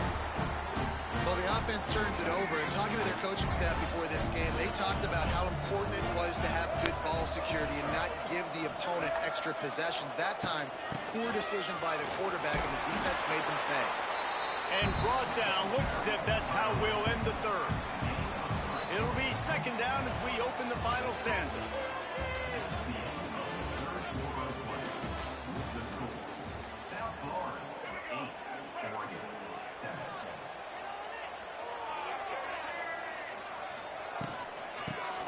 Well, the offense turns it over, and talking to their coaching staff before this game, they talked about how important it was to have good ball security and not give the opponent extra possessions. That time, poor decision by the quarterback, and the defense made them pay. And brought down, looks as if that's how we'll end the 3rd. It'll be 2nd down as we open the final stanza.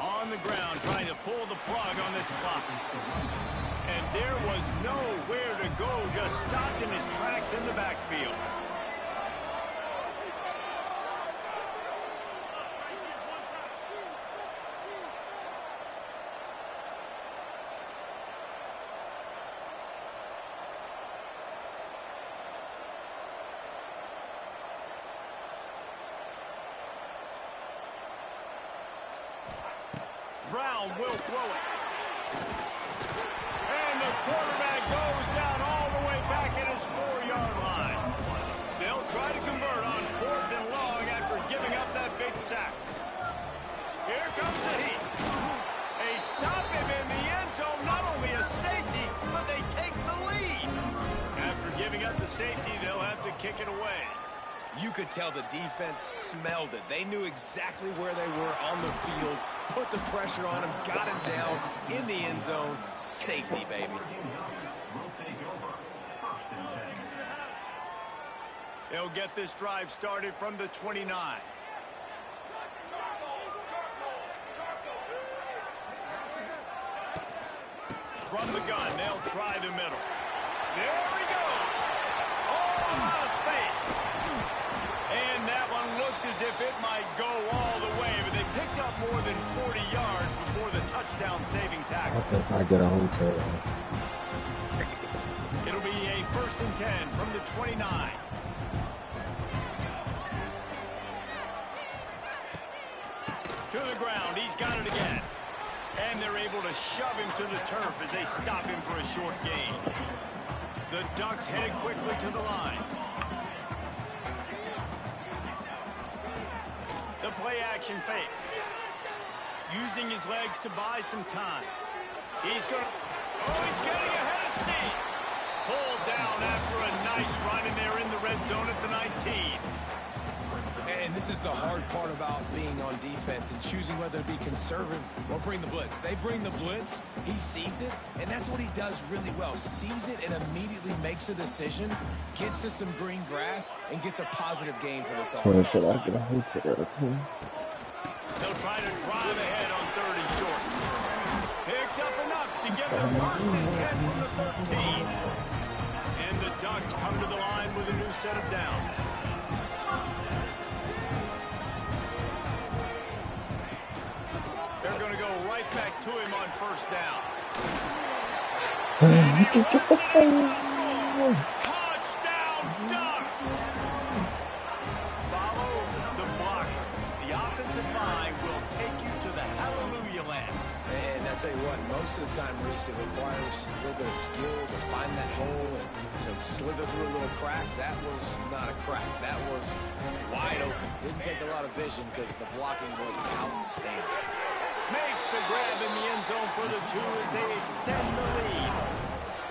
On the ground, trying to pull the plug on this clock. And there was nowhere to go, just stopped in his tracks in the backfield. Brown will throw it. And the quarterback goes down all the way back at his 4-yard line. They'll try to convert on 4th and long after giving up that big sack. Here comes the heat. They stop him in the end zone. Not only a safety, but they take the lead. After giving up the safety, they'll have to kick it away. You could tell the defense smelled it. They knew exactly where they were on the field, put the pressure on him, got him down in the end zone. Safety, baby. They'll get this drive started from the 29. From the gun, they'll try the middle. There he goes. All out of space. And that one looked as if it might go all the way, but they picked up more than 40 yards before the touchdown-saving tackle. I think I get a hotel. It'll be a 1st and 10 from the 29. To the ground, he's got it again. And they're able to shove him to the turf as they stop him for a short gain. The Ducks headed quickly to the line. The play-action fake. Using his legs to buy some time. He's going to... Oh, he's getting ahead of steam. Pulled down after a nice run, and they're in the red zone at the 19. And this is the hard part about being on defense and choosing whether to be conservative or bring the blitz. They bring the blitz, he sees it, and that's what he does really well. Sees it and immediately makes a decision, gets to some green grass, and gets a positive gain for this Or offense. should I get a hotel? They'll try to drive ahead on 3rd and short. Picks up enough to get the 1st and 10 from the 13. And the Ducks come to the line with a new set of downs. They're going to go And he runs it in for the score. Touchdown Ducks! Follow the blocker. The offensive line will take you to the hallelujah land. And I tell you what, most of the time, Reese, it requires a little bit of skill to find that hole and slither through a little crack. That was not a crack. That was wide open. Didn't take a lot of vision because the blocking was outstanding. Makes the grab in the end zone for the 2 as they extend the lead.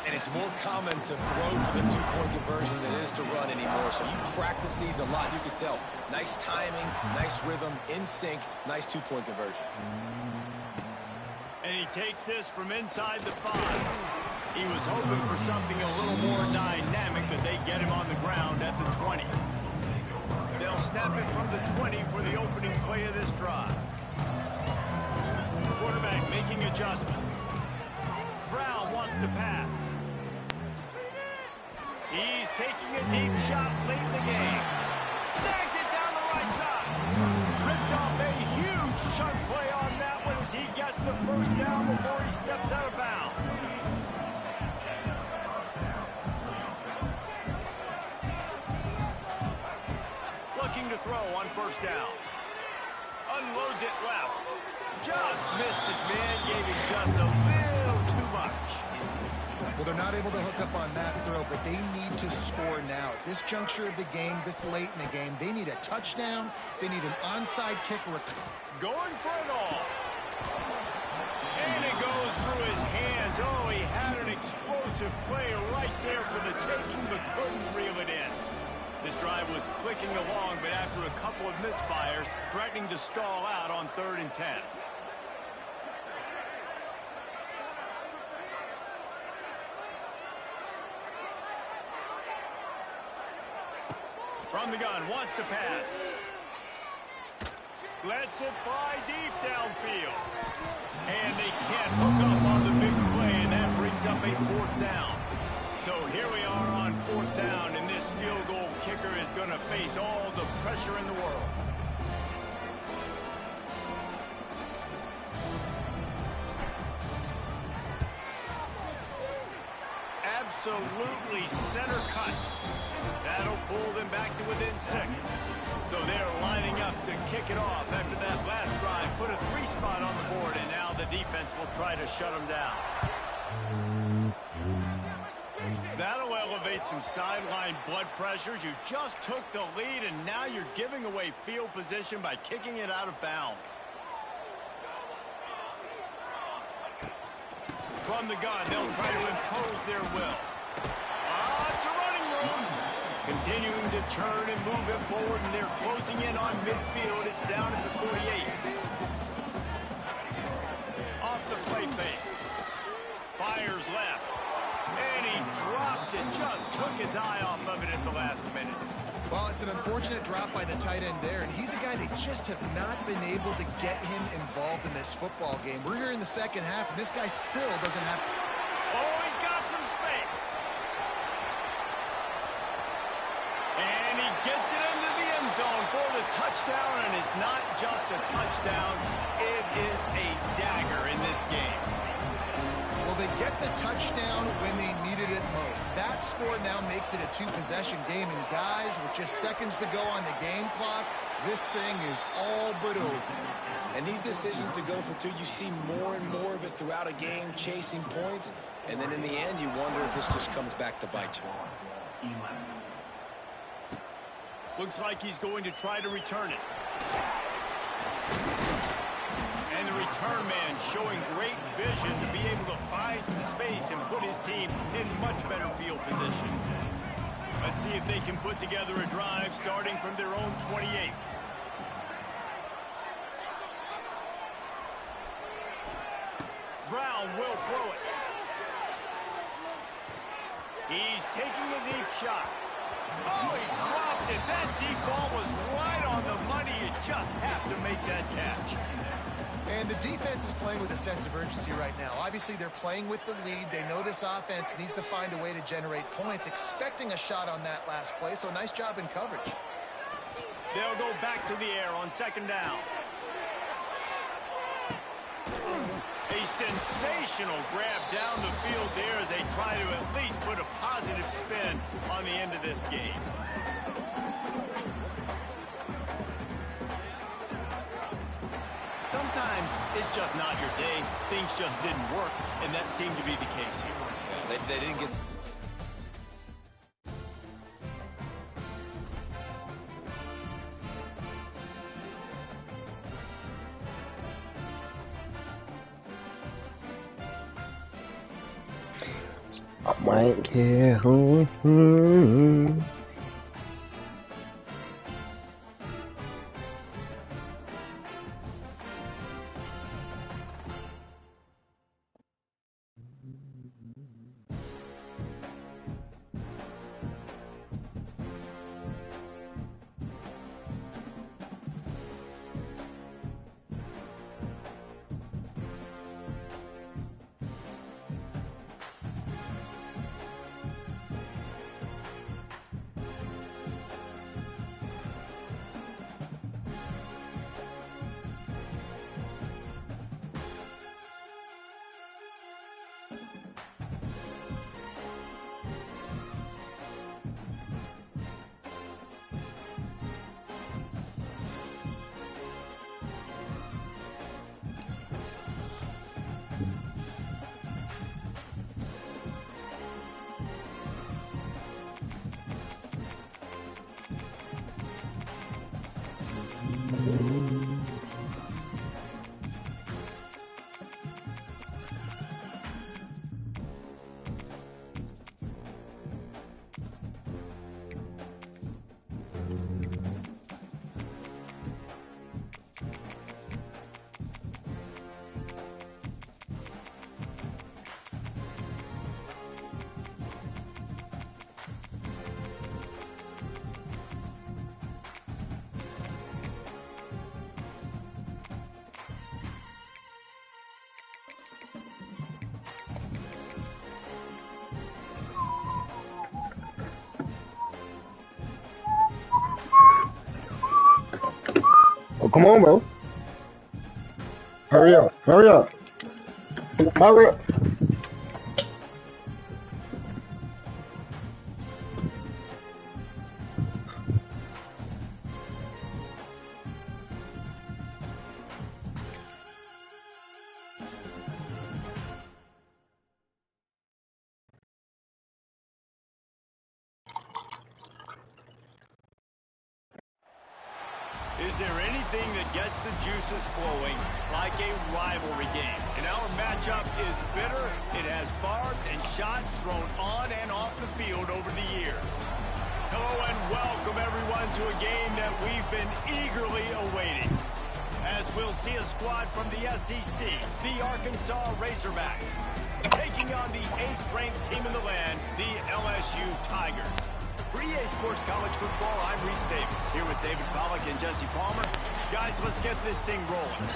And it's more common to throw for the two-point conversion than it is to run anymore. So you practice these a lot. You can tell. Nice timing, nice rhythm, in sync, nice two-point conversion. And he takes this from inside the 5. He was hoping for something a little more dynamic, but they get him on the ground at the 20. They'll snap it from the 20 for the opening play of this drive. Quarterback making adjustments. Brown wants to pass. He's taking a deep shot late in the game. Snags it down the right side. Ripped off a huge chunk play on that one as he gets the first down before he steps out of bounds. Looking to throw on first down. Unloads it left. Just missed his man, gave him just a little too much. Well, they're not able to hook up on that throw, but they need to score now. At this juncture of the game, this late in the game, they need a touchdown. They need an onside kick. Going for it all. And it goes through his hands. Oh, he had an explosive play right there for the taking, but couldn't reel it in. This drive was clicking along, but after a couple of misfires, threatening to stall out on 3rd and 10. From the gun, wants to pass. Lets it fly deep downfield. And they can't hook up on the big play, and that brings up a 4th down. So here we are on 4th down, and this field goal kicker is going to face all the pressure in the world. Absolutely center cut. That'll pull them back to within 6. So they're lining up to kick it off after that last drive. Put a 3 spot on the board, and now the defense will try to shut them down. That'll elevate some sideline blood pressures. You just took the lead, and now you're giving away field position by kicking it out of bounds. From the gun, they'll try to impose their will. It's a running room. Continuing to turn and move it forward, and they're closing in on midfield. It's down at the 48. Off the play fake. Fires left. And he drops it. Just took his eye off of it at the last minute. Well, it's an unfortunate drop by the tight end there, and he's a guy they just have not been able to get him involved in this football game. We're here in the second half, and this guy still doesn't have... Oh, he's got some space. And he gets it into the end zone for the touchdown, and it's not just a touchdown. It is a dagger in this game. Well, they get the touchdown when they needed it most. That score now makes it a 2-possession game, and guys, with just seconds to go on the game clock, this thing is all but over. And these decisions to go for 2, you see more and more of it throughout a game, chasing points, and then in the end, you wonder if this just comes back to bite you. Looks like he's going to try to return it. And the return man showing great vision to be able to find some space and put his team in much better field position. Let's see if they can put together a drive starting from their own 28. Brown will throw it. He's taking a deep shot. Oh, he dropped it. That deep ball was right on the money. You just have to make that catch. And the defense is playing with a sense of urgency right now. Obviously, they're playing with the lead. They know this offense needs to find a way to generate points, expecting a shot on that last play, so nice job in coverage. They'll go back to the air on 2nd down. A sensational grab down the field there as they try to at least put a positive spin on the end of this game. Sometimes it's just not your day. Things just didn't work, and that seemed to be the case here. Yeah, they didn't get... I might care. Oh, come on, bro. Hurry up. Hurry up. Hurry up. Is there anything that gets the juices flowing like a rivalry game? And our matchup is bitter. It has barbs and shots thrown on and off the field over the years. Hello and welcome everyone to a game that we've been eagerly awaiting. As we'll see a squad from the SEC, the Arkansas Razorbacks, taking on the 8th-ranked team in the land, the LSU Tigers. For EA Sports College Football, I'm Reese Davis, here with David Pollack and Jesse Palmer. Guys, let's get this thing rolling.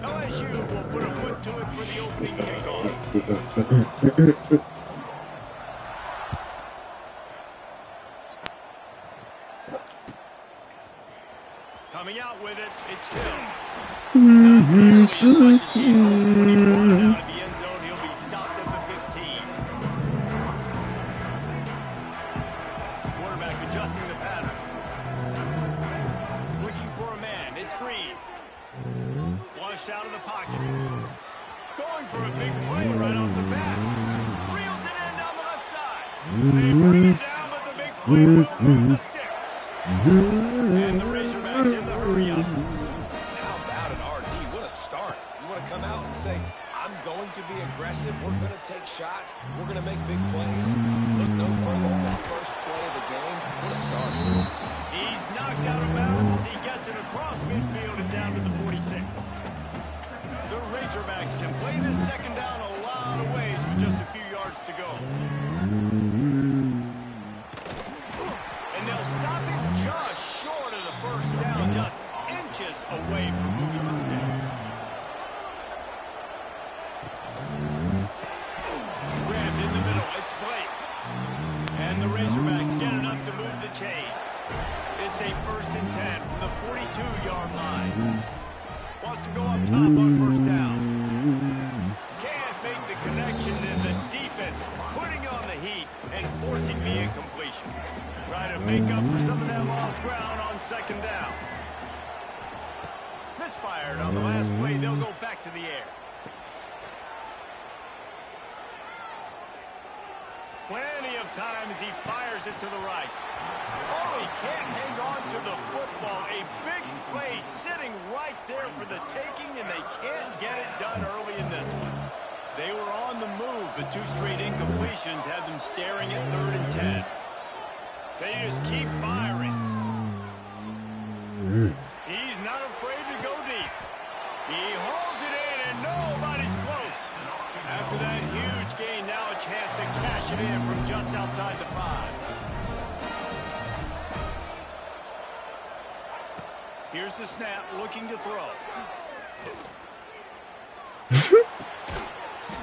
LSU will put a foot to it for the opening kickoff. Coming out with it, it's Hill. Not nearly as much as he hoped when he brought it out of the end zone. He'll be stopped at the 15. Quarterback adjusting the pattern. Looking for a man. It's Green. Flushed out of the pocket. Going for a big play right off the bat. Reels it in down the left side. They bring it down, but the big play will move the sticks. And the Razorbacks in the hurry up. How about an RD? What a start. You want to come out and say, I'm going to be aggressive. We're going to take shots. We're going to make big plays. Look no further than the first play of the game. What a start. He's knocked out of bounds. He gets it across midfield and down to the 46. The Razorbacks can play this second down a lot of make up for some of that lost ground on second down. Misfired on the last play. They'll go back to the air. Plenty of time as he fires it to the right. Oh, he can't hang on to the football. A big play sitting right there for the taking, and they can't get it done early in this one. They were on the move, but 2 straight incompletions have them staring at 3rd and 10. They just keep firing. He's not afraid to go deep. He holds it in, and nobody's close. After that huge gain, now a chance to cash it in from just outside the 5. Here's the snap, looking to throw.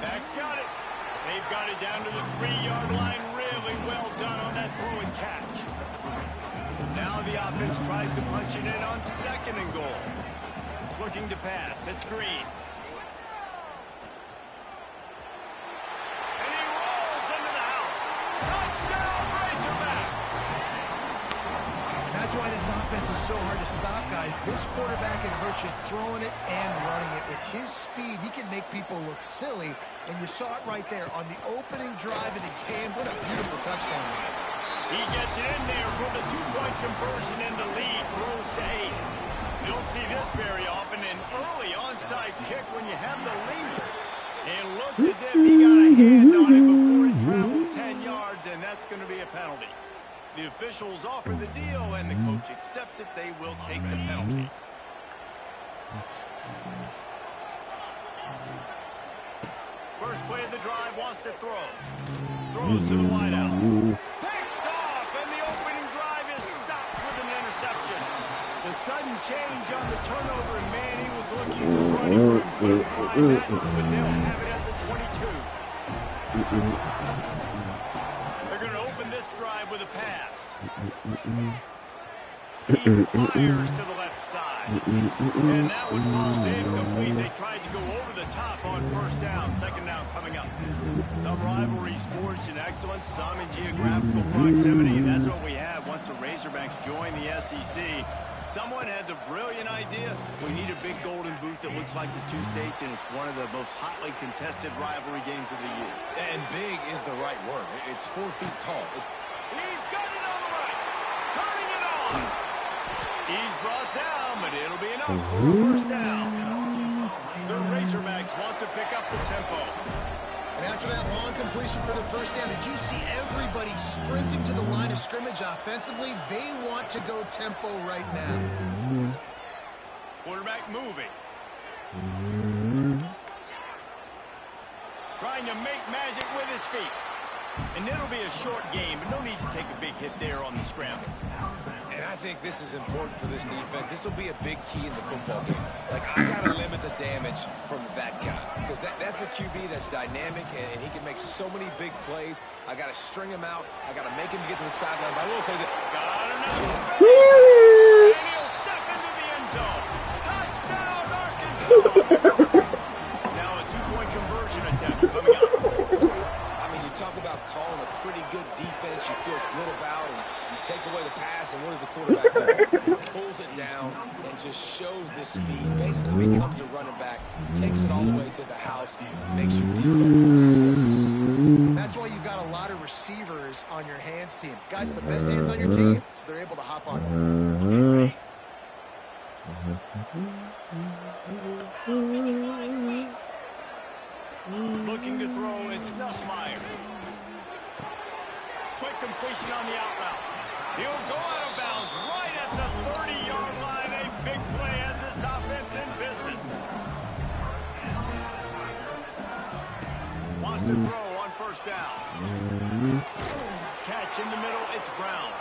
Back's got it. They've got it down to the 3-yard line. Really well done on that throw and catch. Now the offense tries to punch it in on 2nd and goal. Looking to pass. It's Green. And he rolls into the house. Touchdown, Razorbacks. That's why this offense is so hard to stop, guys. This quarterback can hurt you throwing it and running it. With his speed, he can make people look silly. And you saw it right there on the opening drive of the game. What a beautiful touchdown. He gets it in there for the 2-point conversion, and the lead grows to 8. You don't see this very often, an early onside kick when you have the lead. It looked as if he got a hand on it before he traveled 10 yards, and that's going to be a penalty. The officials offer the deal, and the coach accepts it. They will take the penalty. First play of the drive, wants to throw. Throws to the wideout. Picked off, and the opening drive is stopped with an interception. The sudden change on the turnover, and Manny was looking for running room. Couldn't find that, but they'll have it at the 22. They're going to open this drive with a pass. He fires to the left side. And that one falls incomplete. They tried to go over the top on 1st down. 2nd down coming up. Some rivalries forged in excellence, some in geographical proximity. And that's what we have once the Razorbacks join the SEC. Someone had the brilliant idea. We need a big golden booth that looks like the 2 states, and it's one of the most hotly contested rivalry games of the year. And big is the right word. It's 4 feet tall. He's got it on the right. Turning it on. He's brought down, but it'll be enough for a 1st down. The Razorbacks want to pick up the tempo. And after that long completion for the 1st down, did you see everybody sprinting to the line of scrimmage offensively? They want to go tempo right now. Quarterback moving. Trying to make magic with his feet. And it'll be a short game, but no need to take a big hit there on the scramble. And I think this is important for this defense. This will be a big key in the football game. Like, I got to limit the damage from that guy. Because that's a QB that's dynamic, and he can make so many big plays. I got to string him out. I got to make him get to the sideline. But I will say that... Got enough space. And he'll step into the end zone. Touchdown, Arkansas. Now a 2-point conversion attempt coming up. I mean, you talk about calling a pretty good defense you feel good about, and you take away the pass, and what does the quarterback do? He pulls it down and just shows the speed, basically becomes a running back, takes it all the way to the house, and makes your defense look silly. That's why you've got a lot of receivers on your hands team. Guys with the best hands on your team, so they're able to hop on. Looking to throw, it's Nussmeier. Quick completion on the out route. He'll go out of bounds right at the 30-yard line. A big play as this offense in business. Wants to throw on 1st down. Catch in the middle, it's Brown.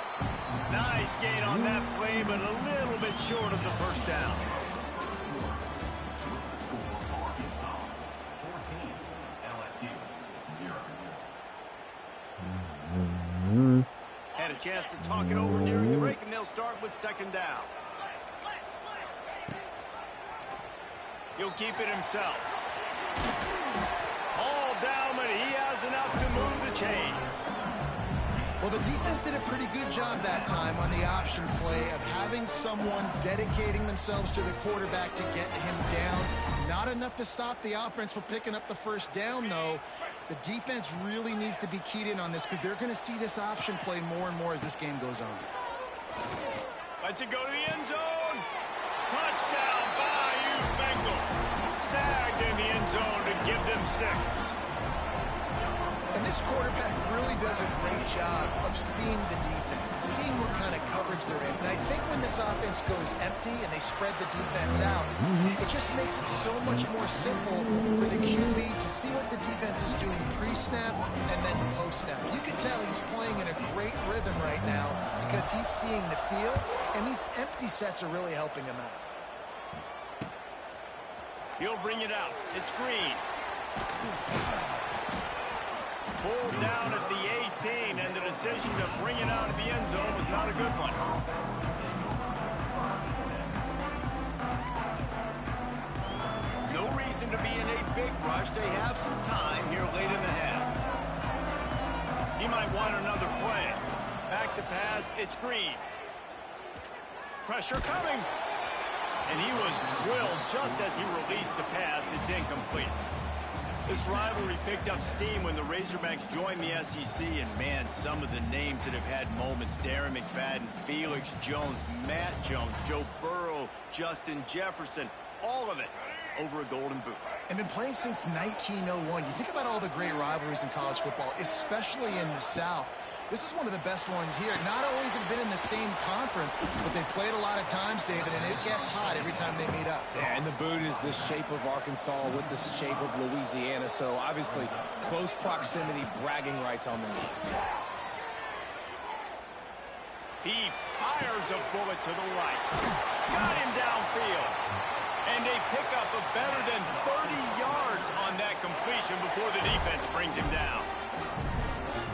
Nice gain on that play, but a little bit short of the 1st down. Had a chance to talk it over during the break, and they'll start with 2nd down. He'll keep it himself. All down, but he has enough to move the chains. Well, the defense did a pretty good job that time on the option play of having someone dedicating themselves to the quarterback to get him down. Not enough to stop the offense from picking up the first down, though. The defense really needs to be keyed in on this because they're going to see this option play more and more as this game goes on. Lets it go to the end zone. Touchdown, Bayou Bengals. Snagged in the end zone to give them 6. And this quarterback really does a great job of seeing the defense, seeing what kind of coverage they're in. And I think when this offense goes empty and they spread the defense out, it just makes it so much more simple for the QB to see what the defense is doing pre-snap and then post-snap. You can tell he's playing in a great rhythm right now because he's seeing the field, and these empty sets are really helping him out. He'll bring it out. It's Green. Pulled down at the 18, and the decision to bring it out of the end zone was not a good one. No reason to be in a big rush. They have some time here late in the half. He might want another play. Back to pass. It's Green. Pressure coming. And he was drilled just as he released the pass. It's incomplete. This rivalry picked up steam when the Razorbacks joined the SEC, and man, some of the names that have had moments: Darren McFadden, Felix Jones, Matt Jones, Joe Burrow, Justin Jefferson, all of it over a Golden Boot. And been playing since 1901. You think about all the great rivalries in college football, especially in the South. This is one of the best ones here. Not always have been in the same conference, but they've played a lot of times, David, and it gets hot every time they meet up. Yeah, and the boot is the shape of Arkansas with the shape of Louisiana, so obviously close proximity, bragging rights on the line. He fires a bullet to the right. Got him downfield. And they pick up a better than 30 yards on that completion before the defense brings him down.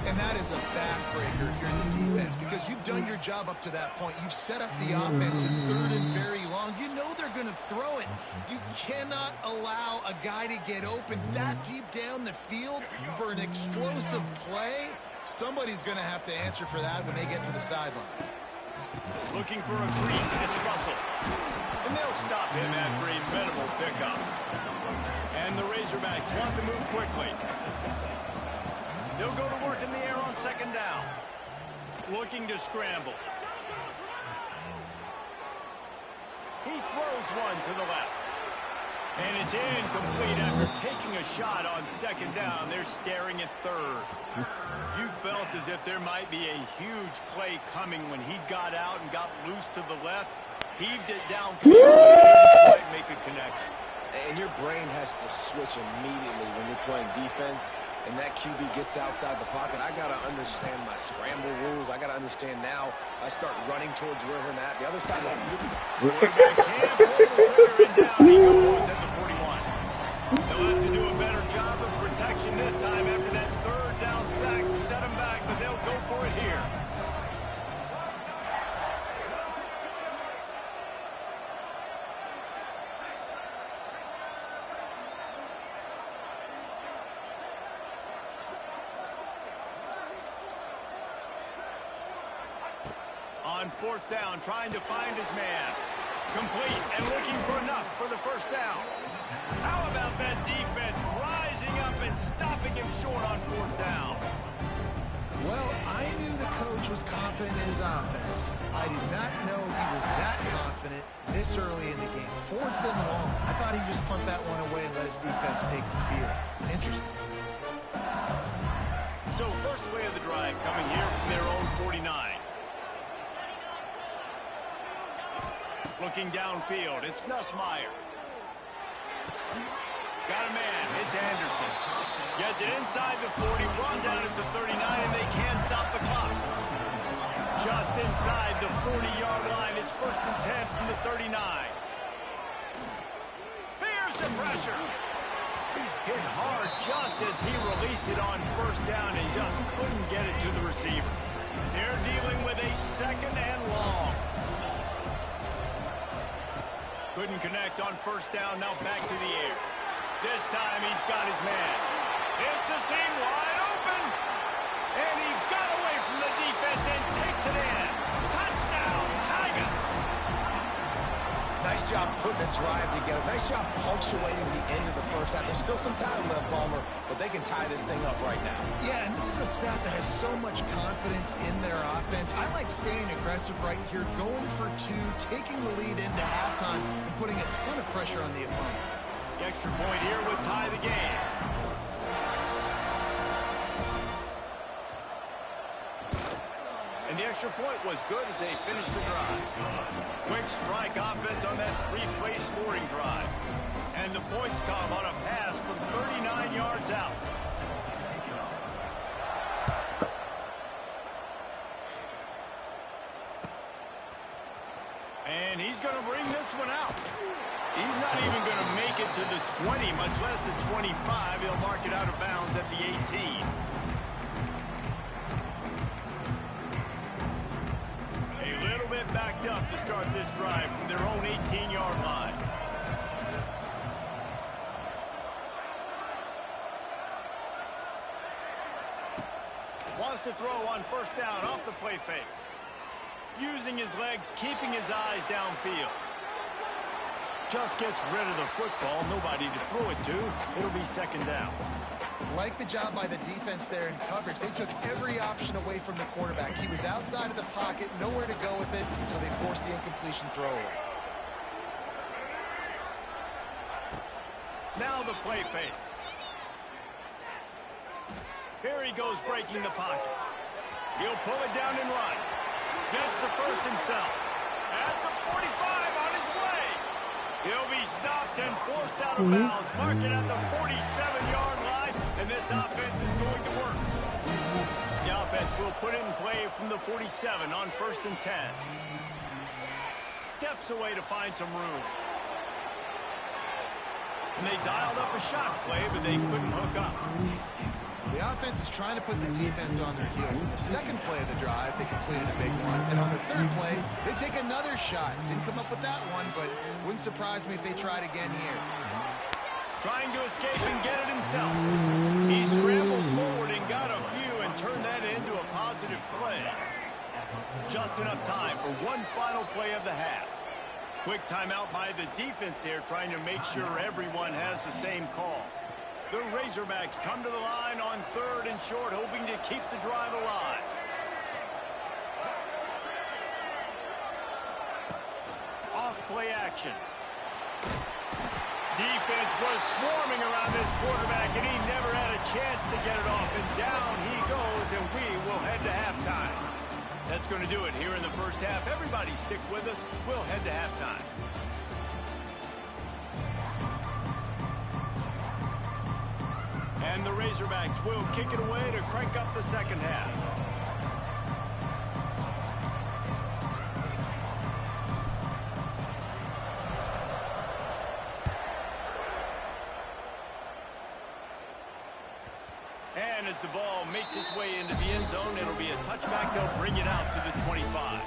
And that is a backbreaker if you're in the defense, because you've done your job up to that point. You've set up the offense. It's third and very long. You know they're going to throw it. You cannot allow a guy to get open that deep down the field for an explosive play. Somebody's going to have to answer for that when they get to the sidelines. Looking for a crease. It's Russell. And they'll stop him after a minimal pickup. And the Razorbacks want to move quickly. They'll go to work in the air on second down. Looking to scramble. He throws one to the left. And it's incomplete after taking a shot on second down. They're staring at third. You felt as if there might be a huge play coming when he got out and got loose to the left. Heaved it downfield, but couldn't quite make a connection. And your brain has to switch immediately when you're playing defense and that QB gets outside the pocket. I got to understand my scramble rules. I got to understand now. I start running towards where I'm at. The other side of the field. Quarterback can't pull the trigger, and down he goes at the 41. They'll have to do a better job of protection this time after that third down sack. Set them back, but they'll go for it here. On fourth down, trying to find his man. Complete and looking for enough for the first down. How about that defense rising up and stopping him short on fourth down? Well, I knew the coach was confident in his offense. I did not know he was that confident this early in the game. Fourth and long. I thought he'd just punt that one away and let his defense take the field. Interesting. So first play of the drive coming here from their own 49. Looking downfield, it's Nussmeier. Got a man, it's Anderson. Gets it inside the 40, brought down at the 39, and they can't stop the clock. Just inside the 40-yard line, it's first and 10 from the 39. Here's the pressure. Hit hard just as he released it on first down and just couldn't get it to the receiver. They're dealing with a second and long. Couldn't connect on first down, now back to the air. This time he's got his man. It's a seam wide open. And he got away from the defense. Takes it in. Touchdown, Tigers! Nice job putting a drive together. Nice job punctuating the end of the first half. There's still some time left, Palmer, but they can tie this thing up right now. Yeah, and this is a staff that has so much confidence in their offense. I like staying aggressive right here, going for two, taking the lead into halftime, and putting a ton of pressure on the opponent. The extra point here would tie the game. And the extra point was good as they finished the drive. Quick strike offense on that three-play scoring drive. And the points come on a pass from 39 yards out. And he's going to bring this one out. He's not even going to make it to the 20, much less the 25. He'll mark it out of bounds at the 18. Backed up to start this drive from their own 18-yard line. Wants to throw on first down off the play fake. Using his legs, keeping his eyes downfield. Just gets rid of the football. Nobody to throw it to. It'll be second down. Like the job by the defense there in coverage. They took every option away from the quarterback. He was outside of the pocket, nowhere to go with it, so they forced the incompletion throw away. Now the play fake. Here he goes breaking the pocket. He'll pull it down and run. Gets the first himself. At the 45 on his way. He'll be stopped and forced out of bounds. Mark it at the 47-yard line, and this offense is going to work. The offense will put it in play from the 47 on 1st and 10. Steps away to find some room. And they dialed up a shot play, but they couldn't hook up. The offense is trying to put the defense on their heels. In the second play of the drive, they completed a big one. And on the third play, they take another shot. Didn't come up with that one, but wouldn't surprise me if they tried again here. Trying to escape and get it himself. He scrambled forward and got a few and turned that into a positive play. Just enough time for one final play of the half. Quick timeout by the defense there, trying to make sure everyone has the same call. The Razorbacks come to the line on 3rd and short, hoping to keep the drive alive. Off play action. Defense was swarming around this quarterback, and he never had a chance to get it off. And down he goes, and we will head to halftime. That's going to do it here in the first half. Everybody stick with us. We'll head to halftime. And the Razorbacks will kick it away to crank up the second half. And as the ball makes its way into the end zone, it'll be a touchback. They'll bring it out to the 25.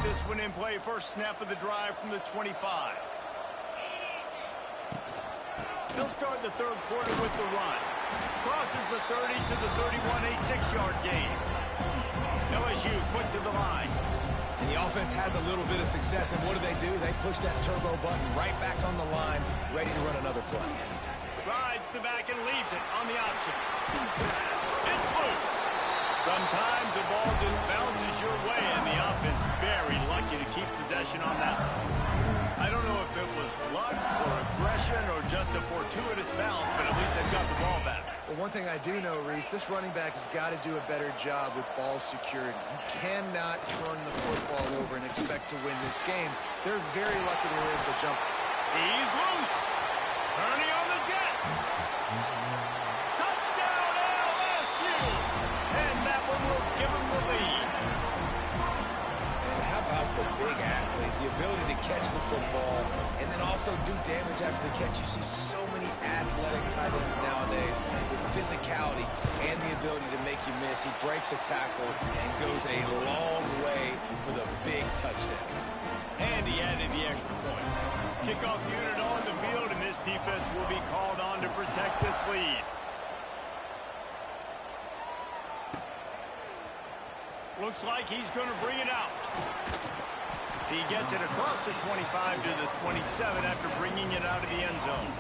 This one in play, first snap of the drive from the 25. They'll start the third quarter with the run. Crosses the 30 to the 31, a 6-yard gain. LSU quick to the line. And the offense has a little bit of success, and what do? They push that turbo button right back on the line, ready to run another play. Rides the back and leaves it on the option. It's loose. Sometimes the ball just bounces your way, and the offense very lucky to keep possession on that one. I don't know if it was luck or aggression or just a fortuitous bounce, but at least they've got the ball back. Well, one thing I do know, Reese, this running back has got to do a better job with ball security. You cannot turn the football over and expect to win this game. They're very lucky they were able to jump. He's loose. Turning on the Jets. Touchdown, LSU. And that one will give him the lead. And how about the big athlete, the ability to catch the football and then also do damage after the catch. You see so many athletic tight ends nowadays with physicality and the ability to make you miss. He breaks a tackle and goes a long way for the big touchdown. And he added the extra point. Kickoff unit on the field, and This defense will be called on to protect this lead. Looks like he's going to bring it out. He gets it across the 25 to the 27 after bringing it out of the end zone.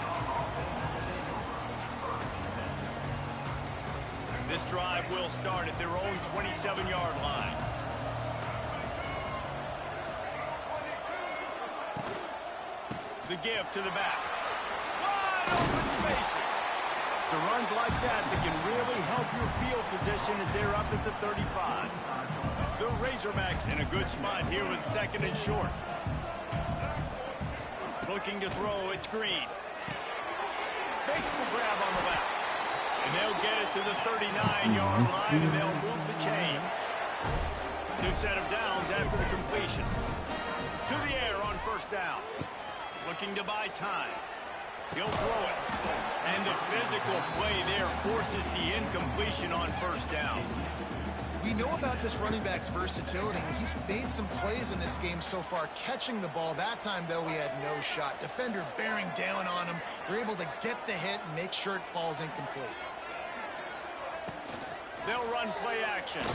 This drive will start at their own 27-yard line. The give to the back. Wide open spaces. It's runs like that can really help your field position as they're up at the 35. The Razorbacks in a good spot here with second and short. Looking to throw, it's Green. Makes the grab on the back. And they'll get it to the 39-yard line, and they'll move the chains. New set of downs after the completion. To the air on first down. Looking to buy time. He'll throw it. And the physical play there forces the incompletion on first down. We know about this running back's versatility. He's made some plays in this game so far, catching the ball. That time, though, he had no shot. Defender bearing down on him. They're able to get the hit and make sure it falls incomplete. They'll run play action.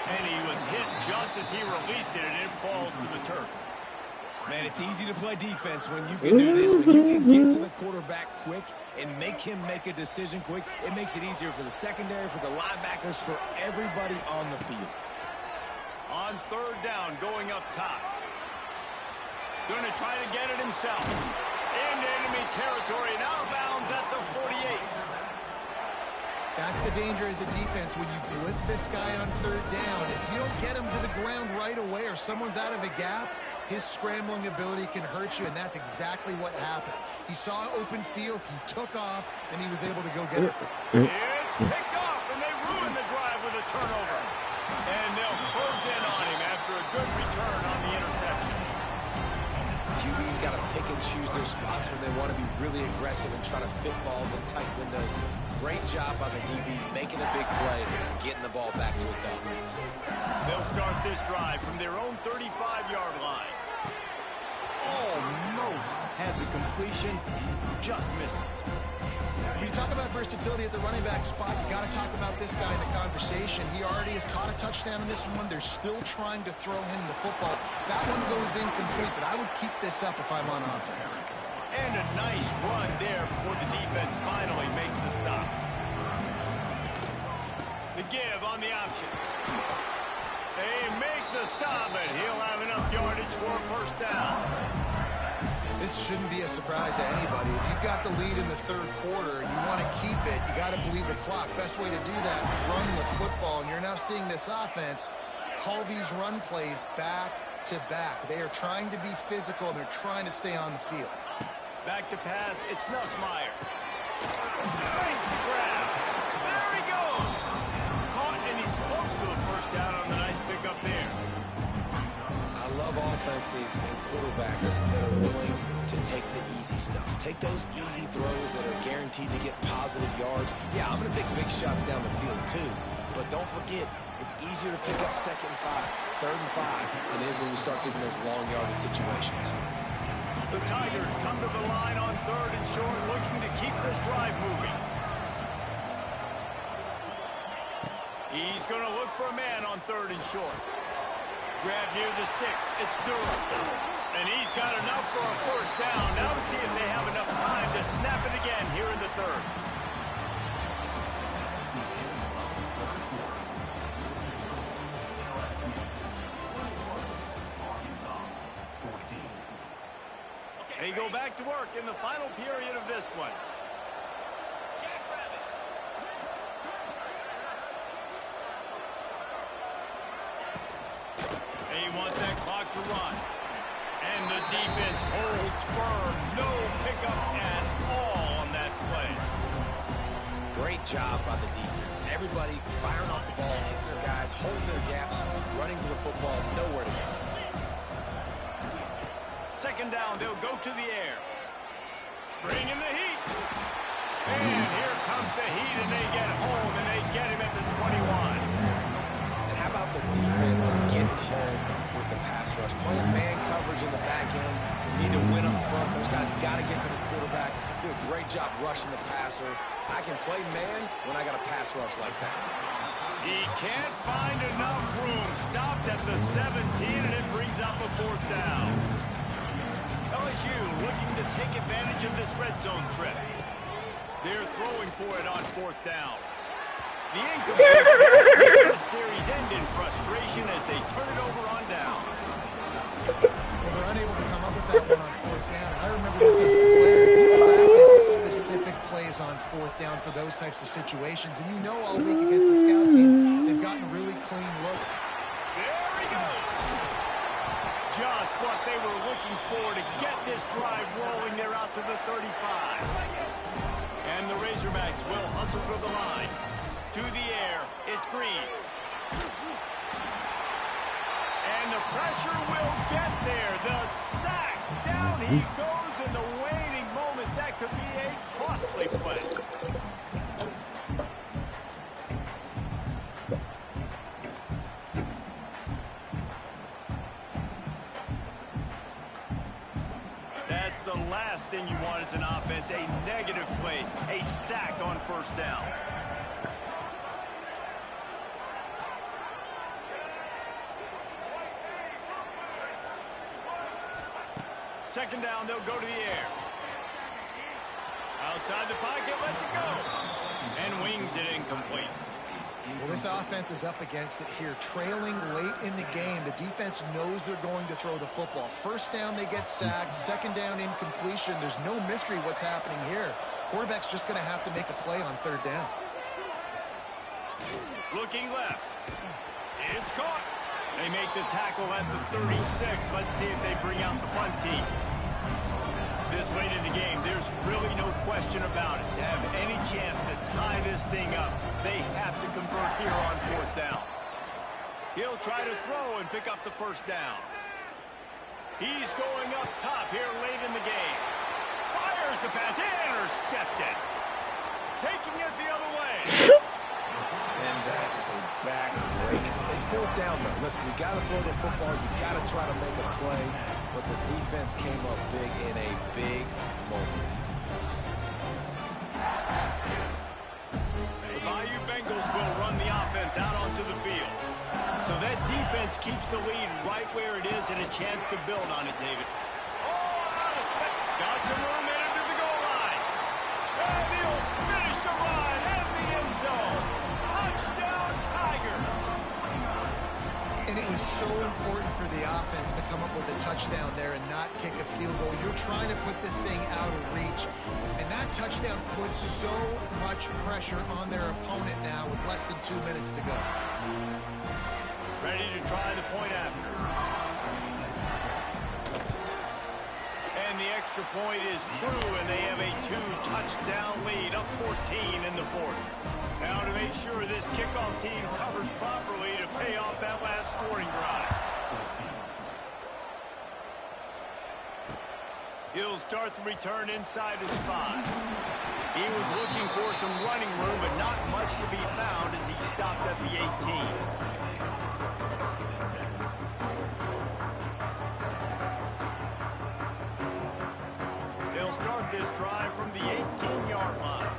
And he was hit just as he released it, and it falls to the turf. Man, it's easy to play defense when you can do this. When you can get to the quarterback quick and make him make a decision quick, it makes it easier for the secondary, for the linebackers, for everybody on the field. On third down, going up top. Going to try to get it himself. Into enemy territory and out of bounds at the 48. That's the danger as a defense when you blitz this guy on third down. If you don't get him to the ground right away or someone's out of a gap, his scrambling ability can hurt you, and that's exactly what happened. He saw open field, he took off, and he was able to go get it. It's picked off, and they ruin the drive with a turnover. And they'll close in on him after a good return on the interception. QB's got to pick and choose their spots when they want to be really aggressive and try to fit balls in tight windows. Great job by the DB making a big play and getting the ball back to its offense. They'll start this drive from their own 35-yard line. Almost had the completion, just missed it. When you talk about versatility at the running back spot, you got to talk about this guy in the conversation. He already has caught a touchdown in this one. They're still trying to throw him the football. That one goes incomplete, but I would keep this up if I'm on offense. And a nice run there before the defense finally makes the stop. The give on the option. They make the stop, and he'll have enough yardage for a first down. This shouldn't be a surprise to anybody. If you've got the lead in the third quarter and you want to keep it, you got to believe the clock. Best way to do that, run the football. And you're now seeing this offense call these run plays back to back. They are trying to be physical, and they're trying to stay on the field. Back to pass, it's Nussmeier. Makes the grab. There he goes. Caught, and he's close to a first down on the nice pickup there. I love offenses and quarterbacks that are willing to take the easy stuff. Take those easy throws that are guaranteed to get positive yards. Yeah, I'm going to take big shots down the field too. But don't forget, it's easier to pick up second and 5, third and 5 than it is when we start getting those long yardage situations. The Tigers come to the line on third and short, looking to keep this drive moving. He's going to look for a man on third and short. Grab near the sticks. It's Durham. And he's got enough for a first down. Now to see if they have enough time to snap it again here in the third. They go back to work in the final period of this one. They want that clock to run. And the defense holds firm. No pickup at all on that play. Great job by the defense. Everybody firing off the ball, hitting their guys, holding their gaps, running to the football, nowhere to go. Second down, they'll go to the air. Bring in the heat. And here comes the heat, and they get home, and they get him at the 21. And how about the defense getting home with the pass rush. Playing man coverage in the back end. We need to win up front. Those guys got to get to the quarterback. Do a great job rushing the passer. I can play man when I got a pass rush like that. He can't find enough room. Stopped at the 17, and it brings up a 4th down. LSU looking to take advantage of this red zone trip. They're throwing for it on 4th down. The incomplete pass makes this series end in frustration as they turn it over on downs. Well, they're unable to come up with that one on 4th down. I remember this as a player. You practice specific plays on 4th down for those types of situations, and you know all week against the scout team, they've gotten really clean looks. There he goes. Just what they were looking for to get this drive rolling. They're out to the 35. And the Razorbacks will hustle to the line. To the air, it's Green. And the pressure will get there. The sack. Down he goes in the waning moments. That could be a costly play. That's the last thing you want as an offense. A negative play. A sack on 1st down. Second down, they'll go to the air. Outside the pocket, lets it go. And wings it incomplete. Well, this offense is up against it here. Trailing late in the game, the defense knows they're going to throw the football. 1st down, they get sacked. 2nd down, incompletion. There's no mystery what's happening here. Quarterback's just going to have to make a play on 3rd down. Looking left. It's caught. They make the tackle at the 36. Let's see if they bring out the punt team. This late in the game, there's really no question about it. To have any chance to tie this thing up, they have to convert here on 4th down. He'll try to throw and pick up the 1st down. He's going up top here late in the game. Fires the pass, intercepted. Taking it the other way. And that is a backbreaker. It's 4th down, though. Listen, you got to throw the football. You got to try to make a play. But the defense came up big in a big moment. The Bayou Bengals will run the offense out onto the field. So that defense keeps the lead right where it is and a chance to build on it, David. Got some room in into the goal line. And he'll finish the run in the end zone. Touchdown, Tiger. And it was so important for the offense to come up with a touchdown there and not kick a field goal. You're trying to put this thing out of reach. And that touchdown puts so much pressure on their opponent now with less than 2 minutes to go. Ready to try the point after. And the extra point is true, and they have a 2-touchdown lead, up 14 in the 4th. Now to make sure this kickoff team covers properly to pay off that last scoring drive. He'll start the return inside his spot. He was looking for some running room, but not much to be found as he stopped at the 18. They'll start this drive from the 18-yard line.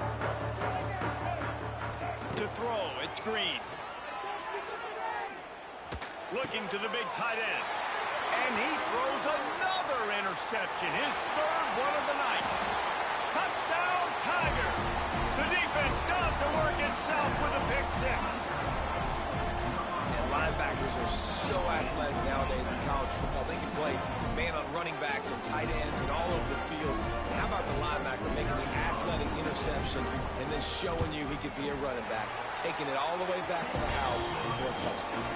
To throw, it's Green. Looking to the big tight end. And he throws another interception, his 3rd one of the night. Touchdown, Tigers. The defense does the work itself with a pick 6. And linebackers are so athletic nowadays in college football. They can play man on running backs and tight ends and all over the field. And how about the linebacker making the athletic interception and then showing you he could be a running back, taking it all the way back to the house for a touchdown.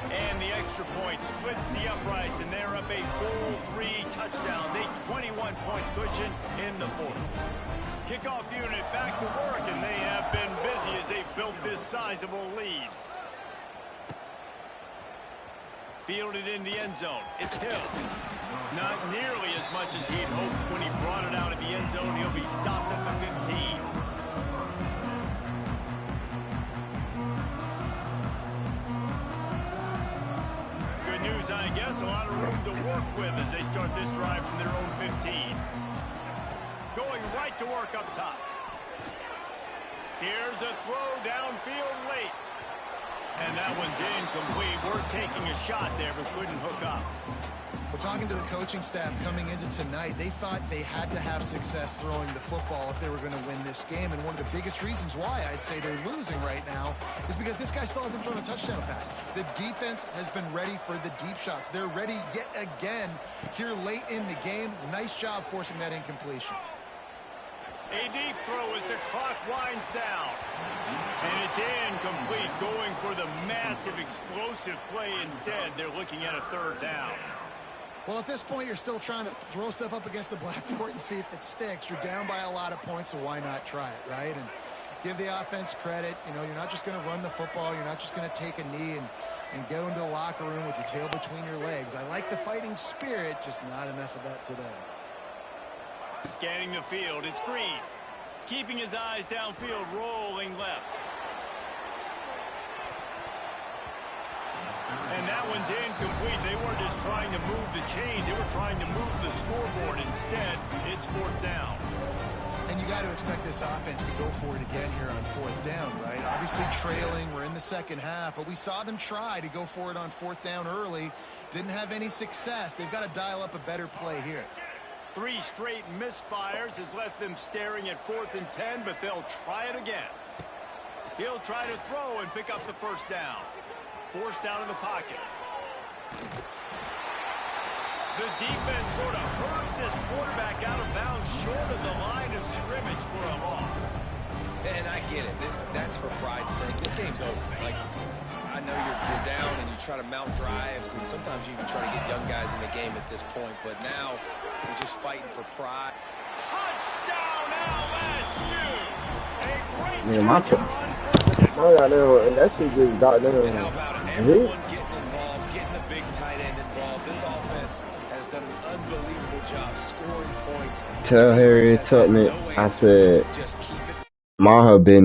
And the extra point splits the uprights, and they're up a full 3 touchdowns, a 21-point cushion in the 4th. Kickoff unit back to work, and they have been busy as they've built this sizable lead. Fielded in the end zone. It's Hill. Not nearly as much as he'd hoped when he brought it out of the end zone. He'll be stopped at the 15. Good news us a lot of room to work with as they start this drive from their own 15. Going right to work up top. Here's a throw downfield late. And that one's incomplete. We're taking a shot there, but couldn't hook up. Well, talking to the coaching staff coming into tonight, they thought they had to have success throwing the football if they were going to win this game. And one of the biggest reasons why I'd say they're losing right now is because this guy still hasn't thrown a touchdown pass. The defense has been ready for the deep shots. They're ready yet again here late in the game. Nice job forcing that incompletion. A deep throw as the clock winds down. And it's incomplete, going for the massive explosive play instead. They're looking at a third down. Well, at this point, you're still trying to throw stuff up against the blackboard and see if it sticks. You're down by a lot of points, so why not try it, right? And give the offense credit. You know, you're not just going to run the football. You're not just going to take a knee and go into the locker room with your tail between your legs. I like the fighting spirit, just not enough of that today. Scanning the field, it's Green. Keeping his eyes downfield, rolling left. And that one's incomplete. They weren't just trying to move the chains. They were trying to move the scoreboard. Instead, it's fourth down. And you got to expect this offense to go for it again here on fourth down, right? Obviously trailing. We're in the second half, but we saw them try to go for it on fourth down early. Didn't have any success. They've got to dial up a better play here. 3 straight misfires has left them staring at 4th and 10, but they'll try it again. He'll try to throw and pick up the first down. Forced out of the pocket. The defense sort of hurts this quarterback out of bounds short of the line of scrimmage for a loss. And I get it. That's for pride's sake. This game's over. Like, I know you're down and you try to mount drives, and sometimes you even try to get young guys in the game at this point. But now we're just fighting for pride. Touchdown LSU! A great Yeah, my run for 6. Oh, yeah, and that shit just got them. And how about it? Everyone getting involved, getting the big tight end involved. This offense has done an unbelievable job scoring points. Tell Harriet Tubman, I said, mind her business.